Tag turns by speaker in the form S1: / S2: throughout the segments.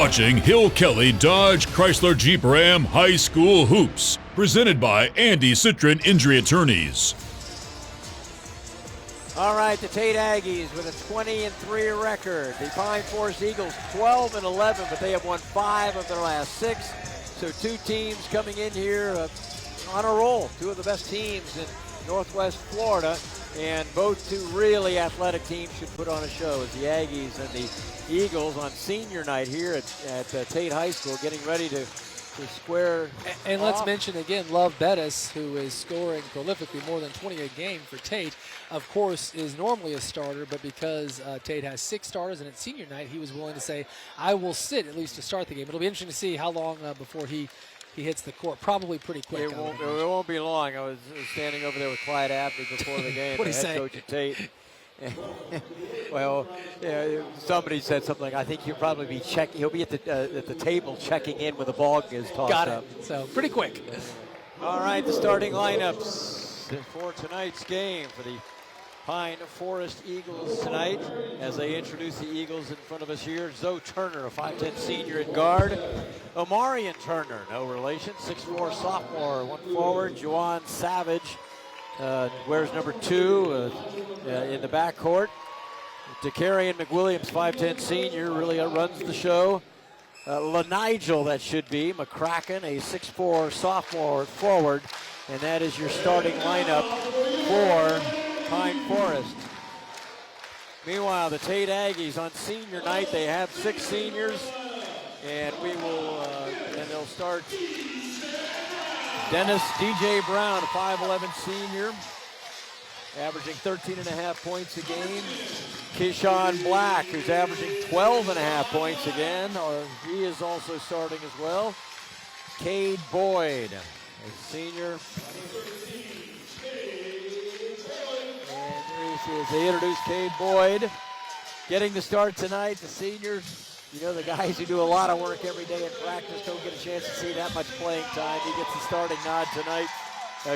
S1: watching Hill Kelly Dodge Chrysler Jeep Ram High School Hoops, presented by Andy Citron Injury Attorneys.
S2: All right, the Tate Aggies with a 20-3 record. The Pine Forest Eagles 12-11, but they have won 5 of their last 6. So 2 teams coming in here on a roll. 2 of the best teams in Northwest Florida, and both 2 really athletic teams should put on a show as the Aggies and the Eagles on senior night here at Tate High School, getting ready to square.
S3: And let's mention again, Love Bettis, who is scoring prolifically more than 20 a game for Tate, of course, is normally a starter, but because Tate has 6 starters and it's senior night, he was willing to say, I will sit at least to start the game. It'll be interesting to see how long before he hits the court. Probably pretty quick.
S2: It won't be long. I was standing over there with Clyde Abney before the game,
S3: what
S2: the head coach at Tate. Well, somebody said something like, I think he'll probably be checking. He'll be at the table checking in when the ball is tossed
S3: Got it.
S2: up.
S3: So pretty quick.
S2: All right, the starting lineups for tonight's game for the Pine Forest Eagles tonight. As they introduce the Eagles in front of us here, Zoe Turner, a 5'10 senior in guard. Omarion Turner, no relation, 6'4 sophomore, 1 forward. Juwan Savage wears number 2 in the backcourt. Darien McWilliams, 5'10 senior, really runs the show. LaNigel, that should be. McCracken, a 6'4 sophomore forward. And that is your starting lineup for Pine Forest. Meanwhile, the Tate Aggies on senior night, they have 6 seniors. And they'll start Dennis DJ Brown, a 5'11 senior, averaging 13.5 points a game. Keyshawn Black, who's averaging 12.5 points again, he is also starting as well. Cade Boyd, a senior. And there he is. They introduce Cade Boyd, getting the start tonight. The seniors, the guys who do a lot of work every day in practice don't get a chance to see that much playing time. He gets the starting nod tonight.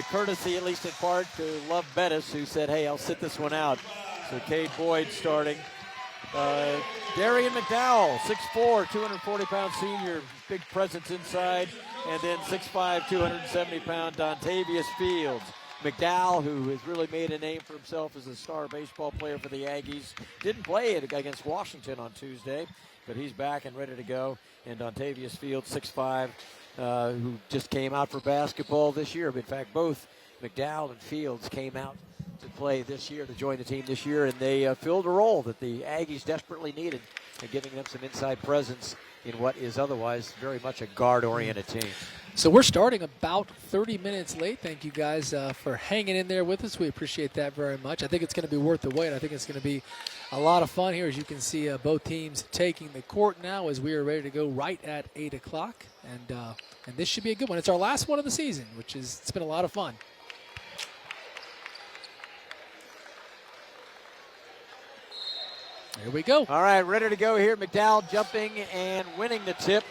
S2: Courtesy, at least in part, to Love Bettis, who said, hey, I'll sit this one out. So Cade Boyd starting. Darien Mcdowell, 6'4", 240-pound senior, big presence inside. And then 6'5", 270-pound Dontavius Fields. McDowell, who has really made a name for himself as a star baseball player for the Aggies, didn't play it against Washington on Tuesday, but he's back and ready to go. And Dontavius Fields, 6'5", who just came out for basketball this year. But in fact, both McDowell and Fields came out to play this year, to join the team this year, and they filled a role that the Aggies desperately needed, and giving them some inside presence in what is otherwise very much a guard-oriented team.
S3: So we're starting about 30 minutes late. Thank you guys for hanging in there with us. We appreciate that very much. I think it's going to be worth the wait. I think it's going to be a lot of fun here. As you can see, both teams taking the court now as we are ready to go right at 8 o'clock. And this should be a good one. It's our last one of the season, it's been a lot of fun. Here we go.
S2: All right, ready to go here. McDowell jumping and winning the tip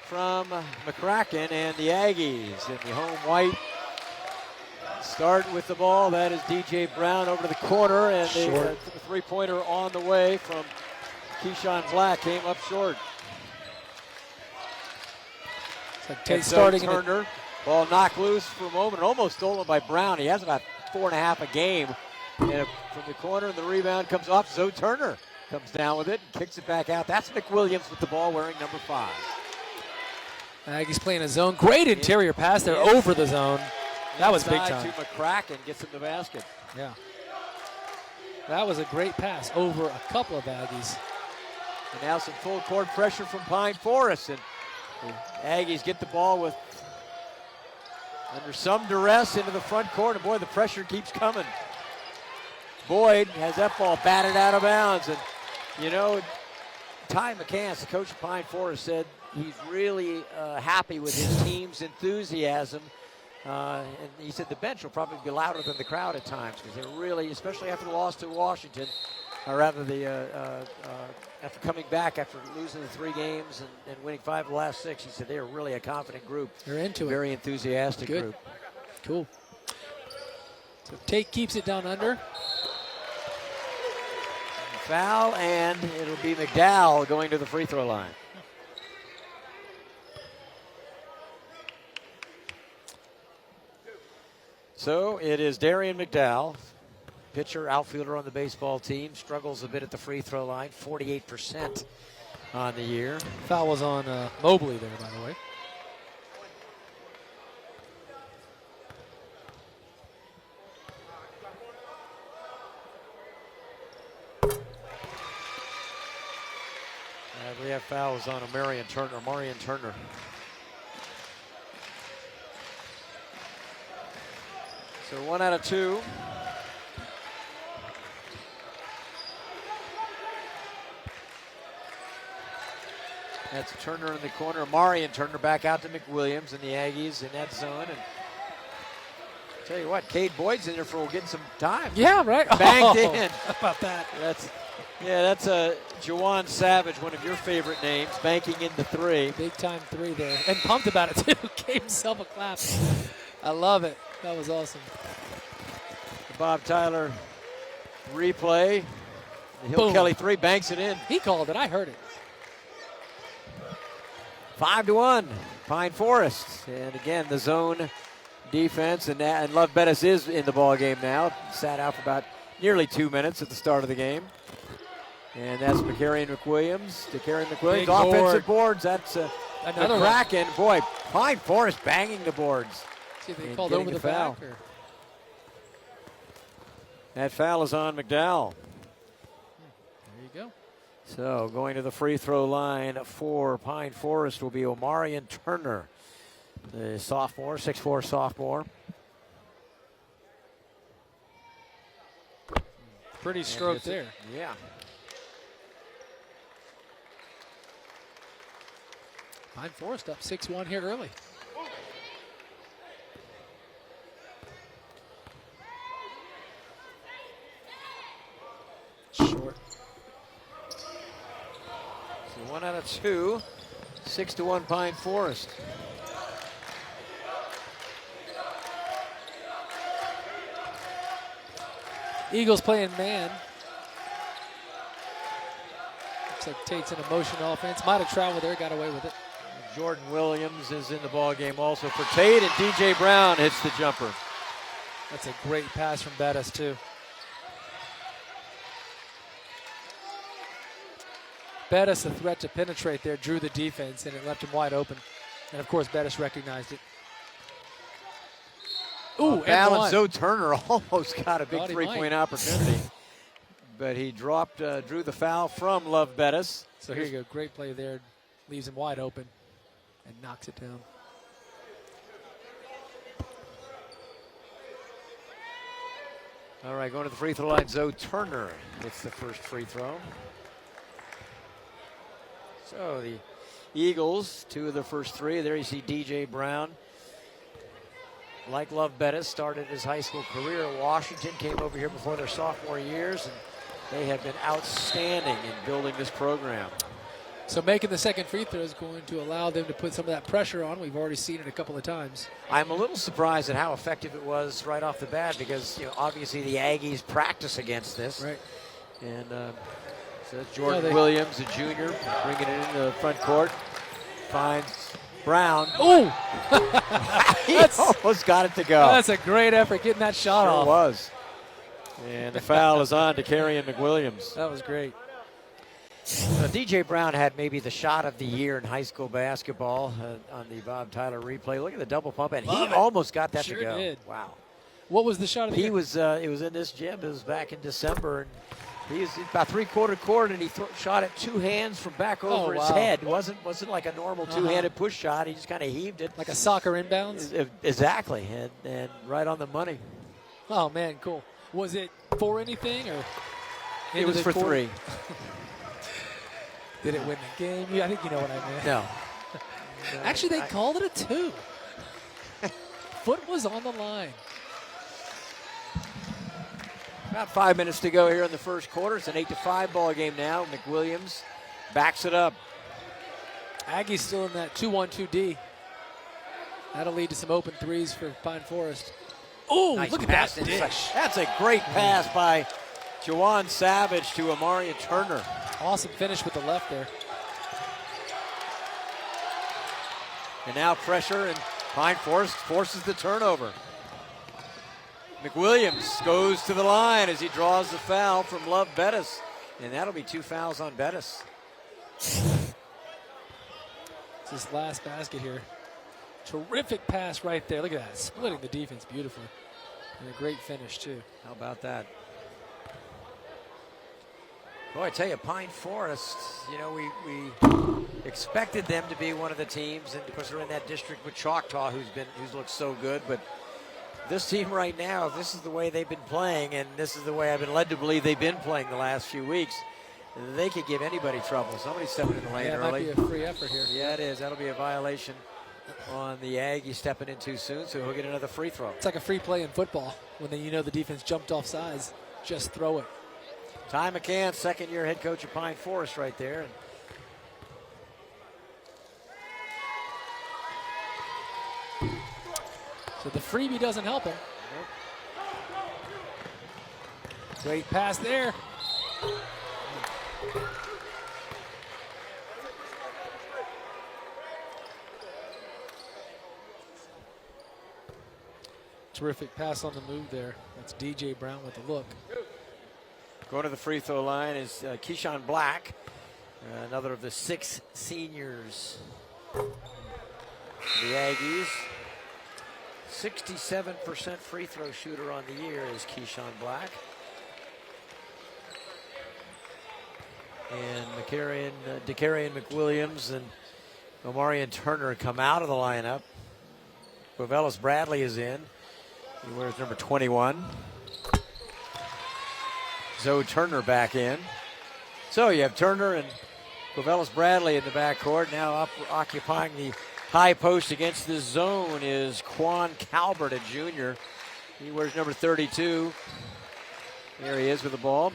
S2: from McCracken, and the Aggies in the home white start with the ball. That is DJ Brown over to the corner, and the three-pointer on the way from Keyshawn Black came up short.
S3: So Tate starting
S2: Turner, ball knocked loose for a moment, almost stolen by Brown. He has about 4.5 a game. And from the corner, and the rebound comes off. Zoe Turner comes down with it and kicks it back out. That's McWilliams with the ball, wearing number 5.
S3: Aggies playing a zone. Great interior pass there over the zone. That was big time.
S2: To McCracken, gets him the basket.
S3: Yeah. That was a great pass over a couple of Aggies.
S2: And now some full court pressure from Pine Forest. And the Aggies get the ball with under some duress into the front court. And boy, the pressure keeps coming. Boyd has that ball batted out of bounds. And, Ty McCants, the coach of Pine Forest, said he's really happy with his team's enthusiasm. And he said the bench will probably be louder than the crowd at times, because they're really, especially after the loss to Washington, or rather after coming back after losing the 3 games and winning 5 of the last 6, he said they're really a confident group.
S3: They're into it.
S2: Very enthusiastic group.
S3: Cool. So Tate keeps it down under.
S2: Foul, and it'll be McDowell going to the free throw line. So it is Darien McDowell, pitcher, outfielder on the baseball team. Struggles a bit at the free throw line, 48% on the year.
S3: Foul was on Mobley there, by the way.
S2: We have fouls on Marion Turner. So 1 out of 2. That's Turner in the corner. Marion Turner back out to McWilliams and the Aggies in that zone. And tell you what, Cade Boyd's in there for getting some time.
S3: Yeah, right.
S2: Banked in.
S3: How about that?
S2: That's Jawan Savage, one of your favorite names, banking in the 3.
S3: Big time 3 there. And pumped about it, too. Gave himself a clap. I love it. That was awesome.
S2: The Bob Tyler replay. The Hill Kelly 3 banks it in.
S3: He called it. I heard it.
S2: 5-1, Pine Forest. And again, the zone defense, and Love Bettis is in the ball game now. Sat out for about nearly 2 minutes at the start of the game. And that's McCarry McWilliams.
S3: Big
S2: Offensive boards. That's
S3: another
S2: Kraken. Boy, Pine Forest banging the boards.
S3: See if they called over the foul.
S2: That foul is on McDowell.
S3: There you go.
S2: So going to the free throw line for Pine Forest will be Omarion Turner, the sophomore, 6'4" sophomore.
S3: Pretty stroke there.
S2: Yeah.
S3: Pine Forest up 6-1 here early. Short.
S2: So 1 out of 2, 6-1 Pine Forest.
S3: Eagles playing man. Looks like Tate's in a motion offense. Might have traveled there, got away with it.
S2: Jordan Williams is in the ball game also for Tate, and DJ Brown hits the jumper.
S3: That's a great pass from Bettis, too. Bettis, a threat to penetrate there, drew the defense, and it left him wide open. And, of course, Bettis recognized it. Ooh,
S2: balance. Zoe Turner almost got a big three-point opportunity. But he drew the foul from Love Bettis.
S3: So here you go, great play there. Leaves him wide open and knocks it down.
S2: All right, going to the free throw line, Zoe Turner hits the first free throw. So the Eagles, 2 of the first 3. There you see DJ Brown. Like Love Bettis, started his high school career at Washington, came over here before their sophomore years, and they have been outstanding in building this program.
S3: So making the second free throw is going to allow them to put some of that pressure on. We've already seen it a couple of times.
S2: I'm a little surprised at how effective it was right off the bat because, obviously the Aggies practice against this.
S3: Right.
S2: And so that's Jordan Williams, a junior, bringing it into the front court. Finds Brown.
S3: Ooh!
S2: He almost got it to go.
S3: That's a great effort getting that shot off.
S2: It was. And the foul is on to Darien McWilliams.
S3: That was great.
S2: DJ Brown had maybe the shot of the year in high school basketball on the Bob Tyler replay. Look at the double pump, and he almost got that to go.
S3: Did.
S2: Wow.
S3: What was the shot of the year?
S2: It was in this gym. It was back in December, and he was about three-quarter court, and he shot it 2 hands from back over his head. It wasn't like a normal two-handed push shot. He just kind of heaved it.
S3: Like a soccer inbounds?
S2: Exactly, and right on the money.
S3: Oh, man, cool. Was it for anything? Or
S2: it was for 3.
S3: Did it win the game? I think you know what I meant.
S2: No.
S3: Actually, they called it a 2. Foot was on the line.
S2: About 5 minutes to go here in the first quarter. It's an 8-5 ball game now. McWilliams backs it up.
S3: Aggies still in that 2-1-2D. That'll lead to some open threes for Pine Forest. Oh,
S2: nice
S3: look at
S2: pass
S3: that dish.
S2: That's a great pass by Jawan Savage to Omarion Turner.
S3: Awesome finish with the left there.
S2: And now pressure, and Pine Forest forces the turnover. McWilliams goes to the line as he draws the foul from Love Bettis. And that'll be 2 fouls on Bettis.
S3: It's his last basket here. Terrific pass right there. Look at that, splitting the defense beautifully. And a great finish, too.
S2: How about that? Boy, I tell you, Pine Forest, you know, we expected them to be one of the teams, and of course they're in that district with Choctaw, who's looked so good, but this team right now, if this is the way they've been playing, and this is the way I've been led to believe they've been playing the last few weeks, they could give anybody trouble. Somebody's stepping in the lane early.
S3: Might be a free effort here.
S2: Yeah, it is. That'll be a violation on the Aggies stepping in too soon, so he'll get another free throw.
S3: It's like a free play in football when the defense jumped off sides. Just throw it.
S2: Ty McCann, second-year head coach of Pine Forest right there.
S3: So the freebie doesn't help him. Nope. Great pass there. Terrific pass on the move there. That's DJ Brown with the look.
S2: Going to the free throw line is Keyshawn Black, another of the 6 seniors. The Aggies, 67% free throw shooter on the year is Keyshawn Black. And Dakarian McWilliams and Omarion Turner come out of the lineup. Bovellis Bradley is in. He wears number 21. Zoe Turner back in. So you have Turner and Bovellis Bradley in the backcourt. Now occupying the high post against the zone is Quan Talbert, a junior. He wears number 32. There he is with the ball.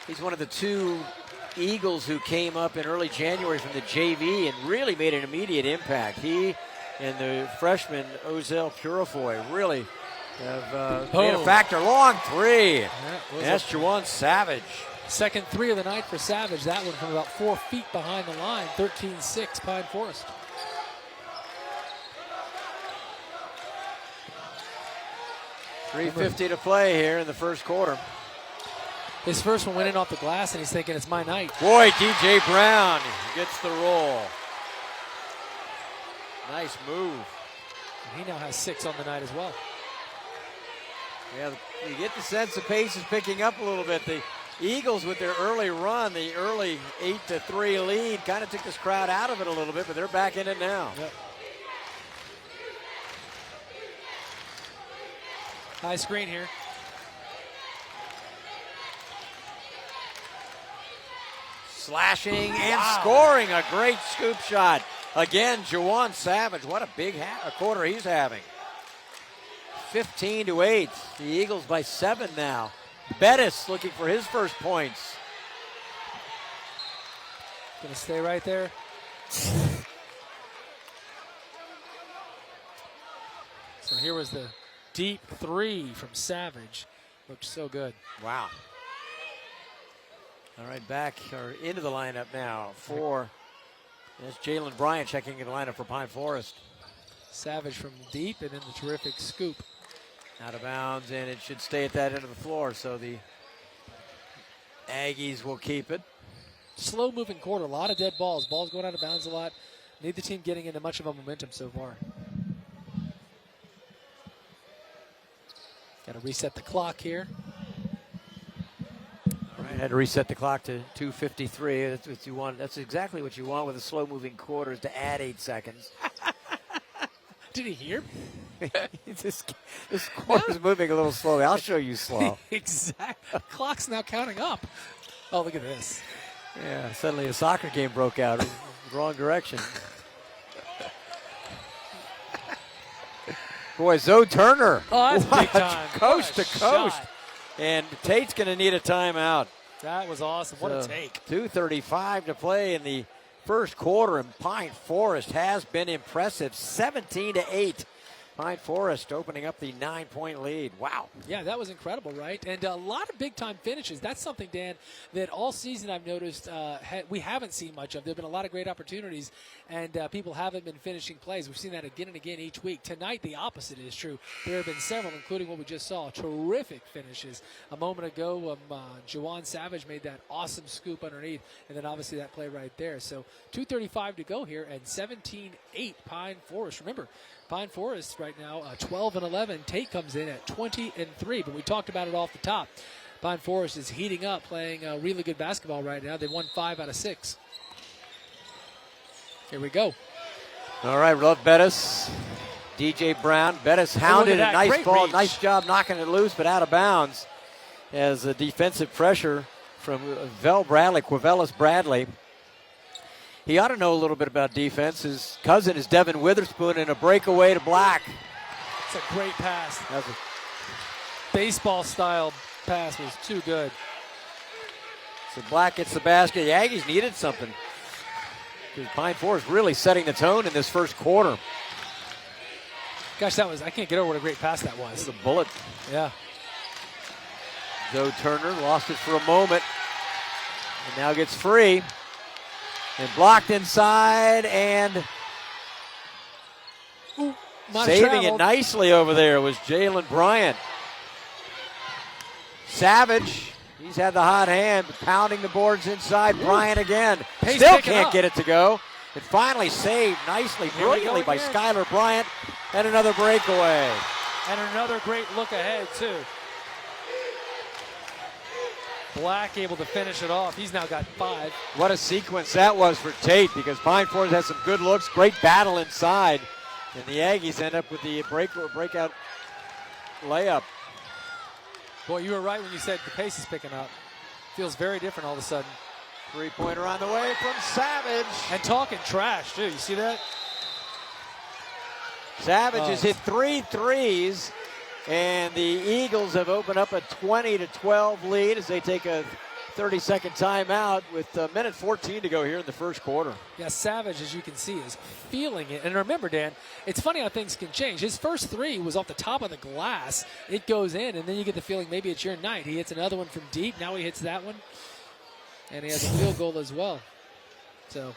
S2: He's one of the 2 Eagles who came up in early January from the JV and really made an immediate impact. He and the freshman Ozell Purifoy really have made a factor. Long three. That's Juwan Savage.
S3: Second 3 of the night for Savage. That one from about 4 feet behind the line. 13-6 Pine Forest.
S2: $3:50 to play here in the first quarter.
S3: His first one went in off the glass, and he's thinking it's my night.
S2: Boy, DJ Brown gets the roll. Nice move.
S3: And he now has 6 on the night as well.
S2: Yeah, you get the sense the pace is picking up a little bit. The Eagles with their early run, the early 8-3 lead, kind of took this crowd out of it a little bit, but they're back in it now.
S3: Yep. High screen here.
S2: Slashing and scoring a great scoop shot. Again, Juwan Savage, what a big quarter he's having. 15-8. The Eagles by 7 now. Bettis looking for his first points.
S3: Gonna stay right there. So here was the deep 3 from Savage. Looked so good.
S2: Wow. All right, back or into the lineup now for that's Jalen Bryant checking in the lineup for Pine Forest.
S3: Savage from deep and then the terrific scoop.
S2: Out of bounds, and it should stay at that end of the floor, so the Aggies will keep it.
S3: Slow moving quarter, a lot of dead balls. Balls going out of bounds a lot. Neither team getting into much of a momentum so far. Got to reset the clock here.
S2: All right, had to reset the clock to 2:53. That's what you want. That's exactly what you want with a slow moving quarter, is to add 8 seconds.
S3: Did he hear?
S2: This quarter's moving a little slowly. I'll show you slow.
S3: Exactly. Clock's now counting up. Oh, look at this.
S2: Yeah, suddenly a soccer game broke out. Wrong direction. Boy, Zoe Turner.
S3: Oh, that's big time.
S2: Coast to coast.
S3: Shot.
S2: And Tate's going to need a timeout.
S3: That was awesome. What a take.
S2: 2:35 to play in the first quarter, and Pine Forest has been impressive. 17-8. Pine Forest opening up the 9-point lead. Wow.
S3: Yeah, that was incredible, right? And a lot of big-time finishes. That's something, Dan, that all season I've noticed we haven't seen much of. There have been a lot of great opportunities, and people haven't been finishing plays. We've seen that again and again each week. Tonight, the opposite is true. There have been several, including what we just saw, terrific finishes. A moment ago, Juwan Savage made that awesome scoop underneath, and then obviously that play right there. So 2:35 to go here, and 17-8 Pine Forest. Remember, Pine Forest right now 12-11. Tate comes in at 20-3. But we talked about it off the top. Pine Forest is heating up, playing really good basketball right now. They've won 5 out of 6. Here we go.
S2: All right, Love Bettis, DJ Brown. Bettis hounded a nice ball. Reach. Nice job knocking it loose, but out of bounds as a defensive pressure from Quavelis Bradley. He ought to know a little bit about defense. His cousin is Devin Witherspoon in a breakaway to Black.
S3: It's a great pass.
S2: That's a
S3: baseball-style pass was too good.
S2: So Black gets the basket. The Aggies needed something. Because Pine Forest really setting the tone in this first quarter.
S3: Gosh, I can't get over what a great pass that was.
S2: It was a bullet.
S3: Yeah.
S2: Joe Turner lost it for a moment. And now gets free. And blocked inside, and saving it nicely over there was Jalen Bryant. Savage, he's had the hot hand, pounding the boards inside. Bryant again. Still can't get it to go. And finally saved nicely, brilliantly by Skylar Bryant. And another breakaway.
S3: And another great look ahead, too. Black able to finish it off. He's now got 5.
S2: What a sequence that was for Tate, because Pine Forest has some good looks, great battle inside, and the Aggies end up with the breakout layup.
S3: Boy, you were right when you said the pace is picking up. Feels very different all of a sudden.
S2: 3-pointer on the way from Savage.
S3: And talking trash, too. You see that?
S2: Savage has hit 3 threes. And the Eagles have opened up a 20-12 lead as they take a 30-second timeout with a minute 14 to go here in the first quarter.
S3: Yeah, Savage, as you can see, is feeling it. And remember, Dan, it's funny how things can change. His first 3 was off the top of the glass. It goes in, and then you get the feeling maybe it's your night. He hits another one from deep. Now he hits that one. And he has a field goal as well. So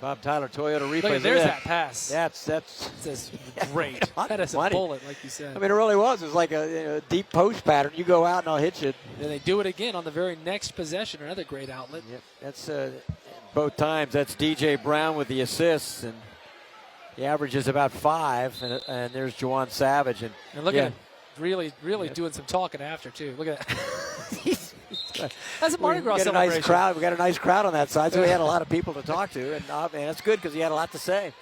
S2: Bob Tyler, Toyota replay.
S3: Look, there's that pass.
S2: That's
S3: great. That is a bullet, like you said.
S2: I mean, it really was. It was like a deep post pattern. You go out and I'll hit you.
S3: And they do it again on the very next possession. Another great outlet.
S2: Yep, that's both times. That's DJ Brown with the assists, and the average is about 5. And there's Juwan Savage. And
S3: look at him, really doing some talking after too. Look at that. That's a Mardi Gras celebration.
S2: We got a nice crowd on that side, so we had a lot of people to talk to, and that's good because he had a lot to say.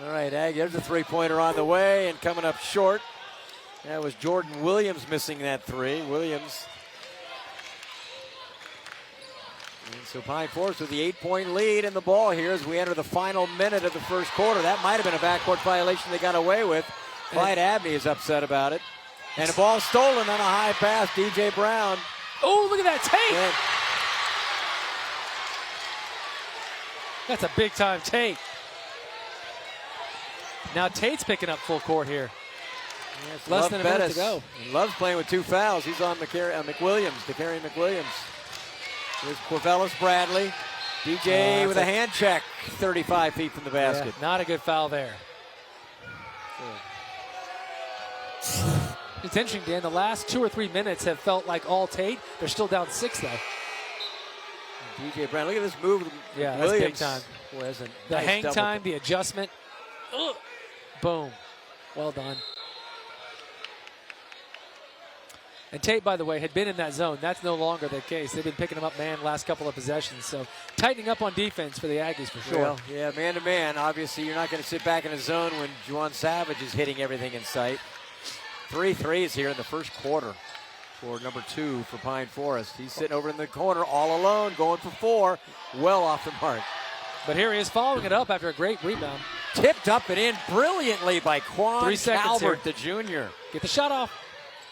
S2: All right, Aggie, there's a 3-pointer on the way, and coming up short. That was Jordan Williams missing that 3. Williams. And so Pine Forest with the 8-point lead in the ball here as we enter the final minute of the first quarter. That might have been a backcourt violation they got away with. Clyde Abney is upset about it. And a ball stolen on a high pass, DJ Brown.
S3: Oh, look at that Tate. That's a big-time Tate. Now Tate's picking up full court here.
S2: Yes,
S3: less than a minute to go.
S2: He loves playing with 2 fouls. He's on Dakarian McWilliams. There's Quavelis Bradley. DJ with a hand check, 35 feet from the basket.
S3: Yeah, not a good foul there. It's interesting, Dan. The last 2 or 3 minutes have felt like all Tate. They're still down 6, though.
S2: DJ Brown, look at this move.
S3: Yeah,
S2: Williams.
S3: that's big time.
S2: Boy,
S3: the hang time, the adjustment. Ugh. Boom. Well done. And Tate, by the way, had been in that zone. That's no longer the case. They've been picking him up man last couple of possessions. So tightening up on defense for the Aggies for sure.
S2: Well, yeah, man-to-man. Obviously, you're not going to sit back in a zone when Juwan Savage is hitting everything in sight. 3 threes here in the first quarter for number 2 for Pine Forest. He's sitting over in the corner all alone, going for 4, well off the mark.
S3: But here he is following it up after a great rebound.
S2: Tipped up and in brilliantly by Quan Talbert, the junior.
S3: Get the shot off.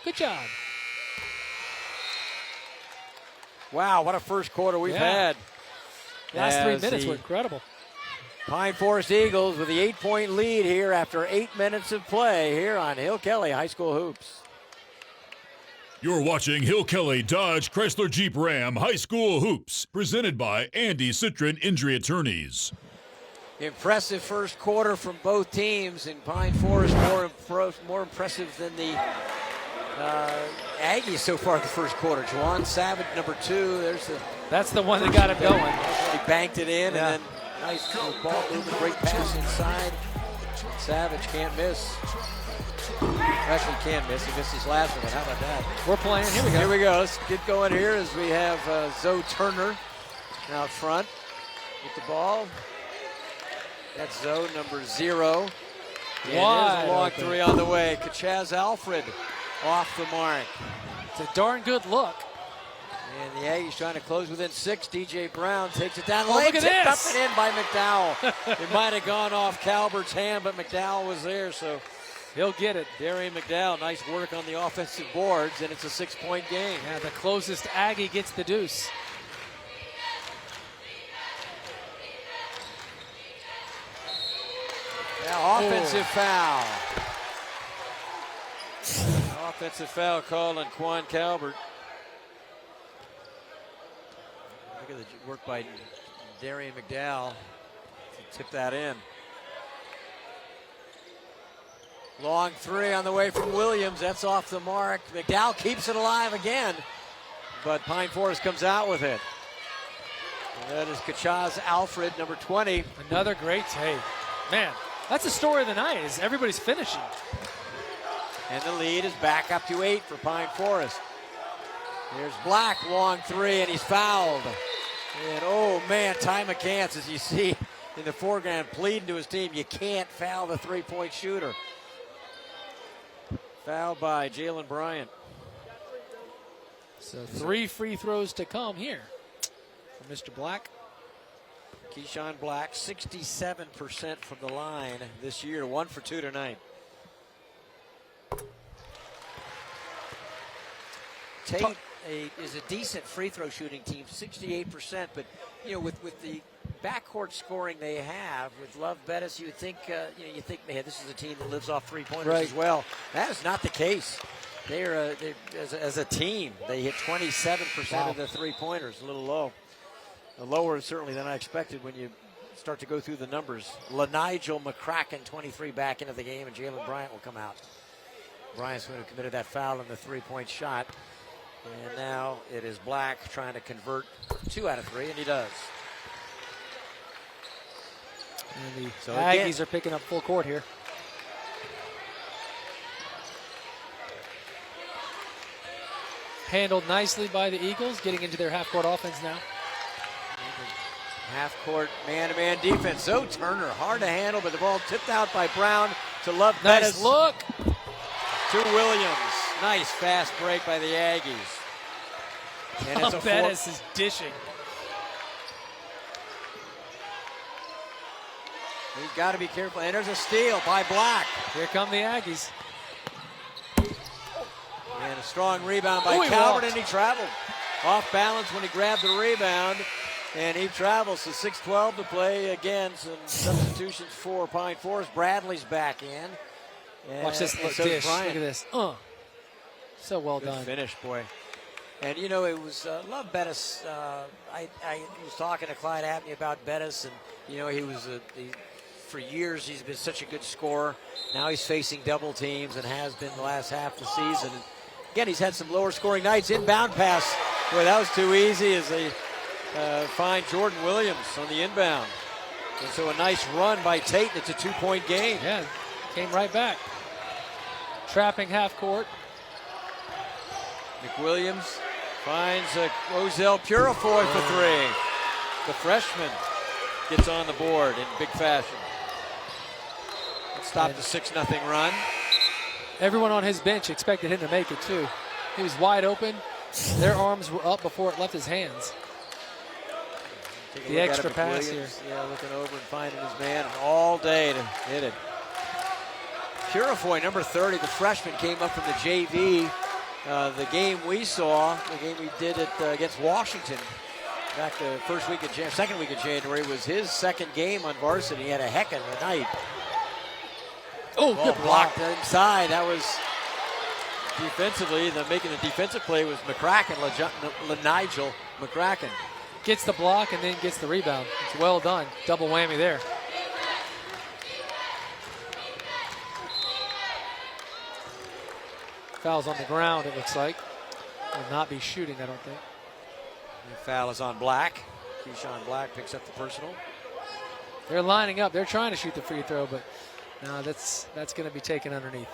S3: Good job.
S2: Wow, what a first quarter we've had.
S3: Last 3 minutes were incredible.
S2: Pine Forest Eagles with the 8-point lead here after 8 minutes of play here on Hill Kelly High School Hoops.
S1: You're watching Hill Kelly Dodge Chrysler Jeep Ram High School Hoops, presented by Andy Citron Injury Attorneys.
S2: Impressive first quarter from both teams, and Pine Forest more impressive than the Aggies so far in the first quarter. Juwan Savage, number 2.
S3: That's the one that got him going.
S2: He banked it in, and then nice ball movement, great pass inside. Savage can't miss. Actually can't miss. He missed his last one. How about that?
S3: We're playing. Here we go.
S2: Here we go. Let's get going here as we have Zoe Turner out front with the ball. That's Zoe, number 0. And there's a long 3 on the way. Kachaz Alfred off the mark.
S3: It's a darn good look.
S2: And the Aggies trying to close within 6. DJ Brown takes it down.
S3: Look at this.
S2: Up and in by McDowell. It might have gone off Calbert's hand, but McDowell was there, so
S3: he'll get it.
S2: Darien McDowell, nice work on the offensive boards, and it's a 6-point game.
S3: Yeah, the closest Aggie gets the deuce.
S2: Now offensive foul. Offensive foul called on Quan Talbert. Look at the work by Darien McDowell to tip that in. Long 3 on the way from Williams. That's off the mark. McDowell keeps it alive again, but Pine Forest comes out with it. And that is Kachaz Alfred, number 20.
S3: Another great take. Man, that's the story of the night, is everybody's finishing.
S2: And the lead is back up to 8 for Pine Forest. Here's Black, long 3, and he's fouled. And oh man, Ty McCants, as you see in the foreground, pleading to his team, you can't foul the 3-point shooter. Fouled by Jalen Bryant.
S3: So 3 free throws to come here from Mr. Black.
S2: Keyshawn Black, 67% from the line this year, 1 for 2 tonight. Tate is a decent free throw shooting team, 68%, but you know, with the backcourt scoring they have with Love Bettis, you would think you think, man, this is a team that lives off 3-pointers as well. That is not the case. They're as a team, they hit 27% of the 3-pointers, a little low. Lower certainly than I expected when you start to go through the numbers. LaNigel McCracken, 23, back into the game, and Jalen Bryant will come out. Bryant's going to committed that foul on the 3-point shot. And now it is Black trying to convert 2 out of 3, and he does.
S3: And the Aggies are picking up full court here. Handled nicely by the Eagles, getting into their half-court offense now.
S2: Half-court man-to-man defense. Zoe Turner, hard to handle, but the ball tipped out by Brown to Love Bettis.
S3: Nice look.
S2: To Williams. Nice fast break by the Aggies. And it's
S3: Bettis is dishing.
S2: He's got to be careful. And there's a steal by Black.
S3: Here come the Aggies.
S2: And a strong rebound by Calvert, and he traveled. Off balance when he grabbed the rebound. And he travels, so 6:12 to play. Again, some substitutions for Pine Forest. Bradley's back in. And
S3: watch this dish. Look at this. So well
S2: good
S3: done.
S2: Finish, boy. And, you know, it was Love Bettis. I was talking to Clyde Abney about Bettis, and, you know, for years he's been such a good scorer. Now he's facing double teams and has been the last half of the season. And again, he's had some lower scoring nights. Inbound pass. Boy, that was too easy as they find Jordan Williams on the inbound. And so a nice run by Tate. It's a 2-point game.
S3: Yeah, came right back. Trapping half court.
S2: McWilliams finds Roselle Purifoy for 3. The freshman gets on the board in big fashion. Stop the 6-0 run.
S3: Everyone on his bench expected him to make it too. He was wide open. Their arms were up before it left his hands. The extra pass here.
S2: Yeah, looking over and finding his man, and all day to hit it. Purifoy, number 30, the freshman, came up from the JV. The game we saw, the game we did against Washington, In fact, the second week of January was his second game on varsity. He had a heck of a night.
S3: Oh,
S2: Ball
S3: good block.
S2: blocked inside. That was defensively. Making the defensive play was McCracken, Nigel McCracken.
S3: Gets the block and then gets the rebound. It's well done. Double whammy there. Foul's on the ground, it looks like. Will not be shooting, I don't think.
S2: The foul is on Black. Keyshawn Black picks up the personal.
S3: They're lining up. They're trying to shoot the free throw, but no, that's going to be taken underneath.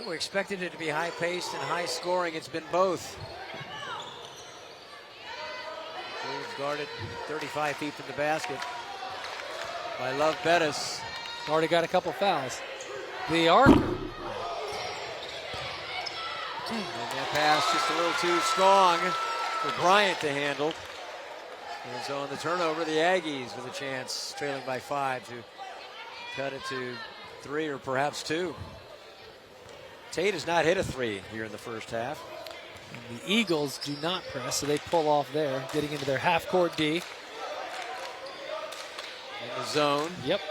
S2: We expected it to be high-paced and high-scoring. It's been both. Williams guarded 35 feet from the basket by Love Bettis.
S3: Already got a couple fouls. The arc.
S2: And that pass just a little too strong for Bryant to handle. And so on the turnover, the Aggies with a chance, trailing by 5, to cut it to 3 or perhaps 2. Tate has not hit a 3 here in the first half.
S3: And the Eagles do not press, so they pull off there, getting into their half-court D.
S2: In the zone.
S3: Yep.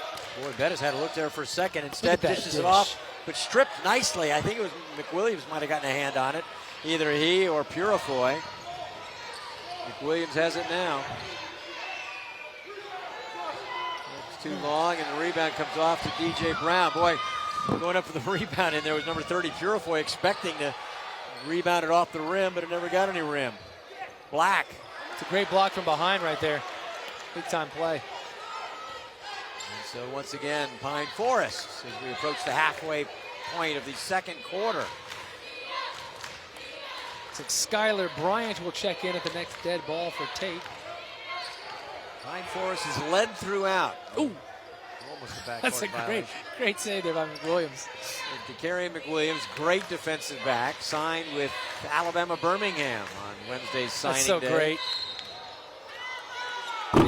S2: Boy, Bettis had a look there for a second. Instead, dishes it off, but stripped nicely. I think it was McWilliams might have gotten a hand on it. Either he or Purifoy. McWilliams has it now. It's too long, and the rebound comes off to DJ Brown. Boy, going up for the rebound, and there was number 30, Purifoy, expecting to rebound it off the rim, but it never got any rim. Black.
S3: It's a great block from behind right there. Big-time play.
S2: And so once again, Pine Forest as we approach the halfway point of the second quarter.
S3: So Skylar Bryant will check in at the next dead ball for Tate.
S2: Pine Forest is led throughout.
S3: Ooh.
S2: Almost a backcourt
S3: That's a
S2: violation.
S3: great save there by McWilliams.
S2: Darien McWilliams, great defensive back, signed with Alabama Birmingham on Wednesday's signing
S3: That's so
S2: day.
S3: great.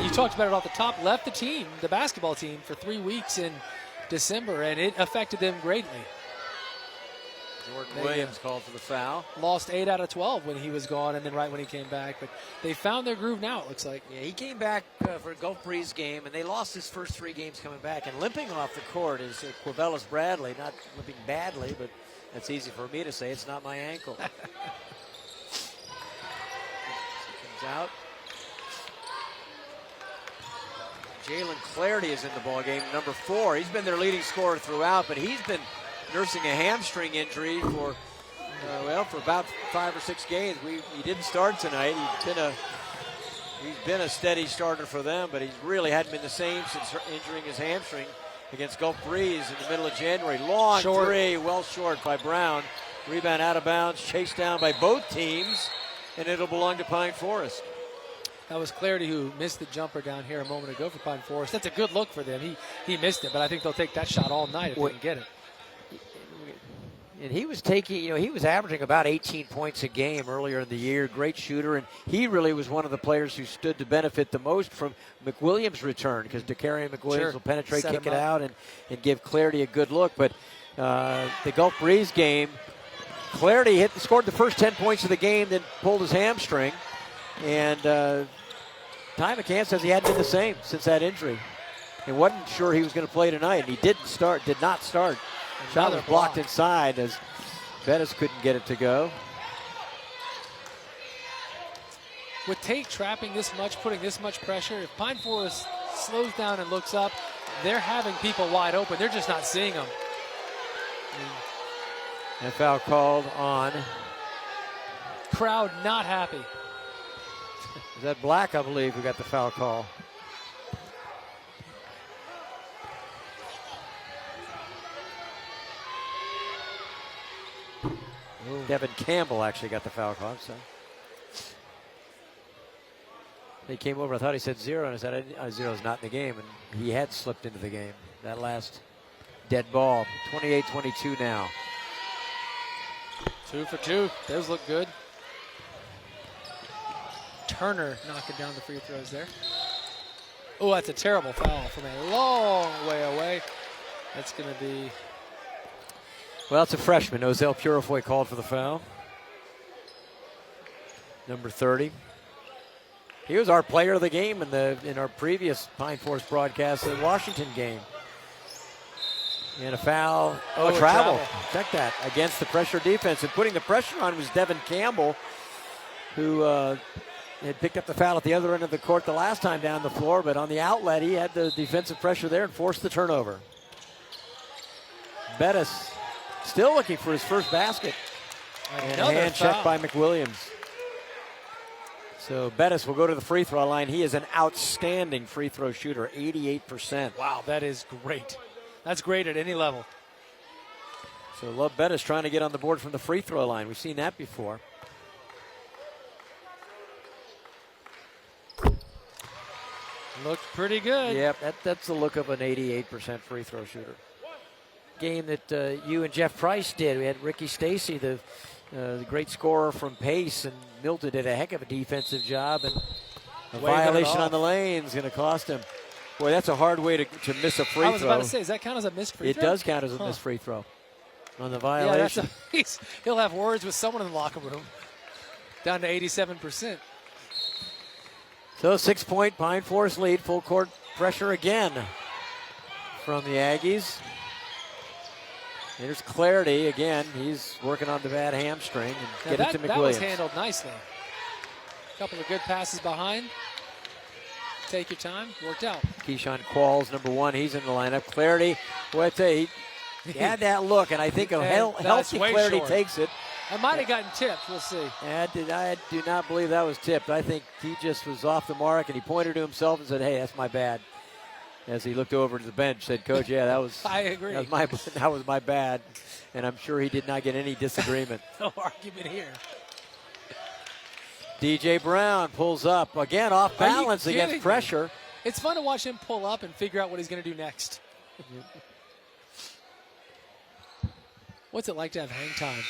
S3: You talked about it off the top. Left the team, the basketball team, for 3 weeks in December, and it affected them greatly.
S2: Jordan Williams called for the foul.
S3: Lost 8 out of 12 when he was gone, and then right when he came back. But they found their groove now, it looks like.
S2: Yeah, he came back for a Gulf Breeze game, and they lost his first 3 games coming back. And limping off the court is Corvellis Bradley, not limping badly, but that's easy for me to say. It's not my ankle. Comes out. Jalen Clarity is in the ballgame, number 4. He's been their leading scorer throughout, but he's been nursing a hamstring injury for about 5 or 6 games. He didn't start tonight. He's been a steady starter for them, but he really hadn't been the same since injuring his hamstring against Gulf Breeze in the middle of January. Long
S3: short.
S2: 3, well short by Brown. Rebound out of bounds, chased down by both teams, and it'll belong to Pine Forest.
S3: That was Clarity who missed the jumper down here a moment ago for Pine Forest. That's a good look for them. He missed it, but I think they'll take that shot all night if they can get it.
S2: And he was he was averaging about 18 points a game earlier in the year. Great shooter, and he really was one of the players who stood to benefit the most from McWilliams' return, because Darien McWilliams will penetrate, kick it out, and give Clarity a good look. But the Gulf Breeze game, Clarity scored the first 10 points of the game, then pulled his hamstring. And Ty McCann says he hadn't been the same since that injury. He wasn't sure he was going to play tonight, and he did not start. Shot was blocked inside as Bettis couldn't get it to go.
S3: With Tate trapping this much, putting this much pressure, if Pine Forest slows down and looks up, they're having people wide open. They're just not seeing them.
S2: And foul called on.
S3: Crowd not happy.
S2: Is that Black, I believe, who got the foul call? Devin Campbell actually got the foul call. So he came over. I thought he said 0, and I said 0's not in the game, and he had slipped into the game. That last dead ball. 28-22 now.
S3: 2 for 2. Those look good. Turner knocking down the free throws there. Oh, that's a terrible foul from a long way away. That's going to be...
S2: Well, it's a freshman. Ozell Purifoy called for the foul. number 30. He was our player of the game in our previous Pine Forest broadcast, the Washington game. And a foul, a travel. Check that, against the pressure defense. And putting the pressure on was Devin Campbell, who had picked up the foul at the other end of the court the last time down the floor, but on the outlet, he had the defensive pressure there and forced the turnover. Bettis still looking for his first basket. And a hand check by McWilliams. So Bettis will go to the free throw line. He is an outstanding free throw shooter, 88%.
S3: Wow, that is great. That's great at any level.
S2: So Love Bettis trying to get on the board from the free throw line. We've seen that before.
S3: Looked pretty good.
S2: Yep, that's the look of an 88% free throw shooter. Game that you and Jeff Price did. We had Ricky Stacy, the great scorer from Pace, and Milton did a heck of a defensive job. And a violation on the lane is going to cost him. Boy, that's a hard way to miss a free throw.
S3: I was about to say, does that count as a missed free throw?
S2: It does count as a missed free throw on the violation.
S3: Yeah, he'll have words with someone in the locker room. Down to 87%.
S2: So 6-point Pine Forest lead, full court pressure again from the Aggies. Here's Clarity again. He's working on the bad hamstring and get it to McWilliams.
S3: That was handled nicely. A couple of good passes behind. Take your time. Worked out.
S2: Keyshawn Qualls, number 1. He's in the lineup. Clarity, boy, I tell you, he had that look, and I think a healthy Clarity takes it.
S3: I might have gotten tipped. We'll see.
S2: I do not believe that was tipped. I think he just was off the mark, and he pointed to himself and said, "Hey, that's my bad." As he looked over to the bench, said, "Coach, yeah, that was
S3: I agree.
S2: That was my bad," and I'm sure he did not get any disagreement.
S3: No argument here.
S2: DJ Brown pulls up again, off balance against pressure.
S3: It's fun to watch him pull up and figure out what he's going to do next. What's it like to have hang time?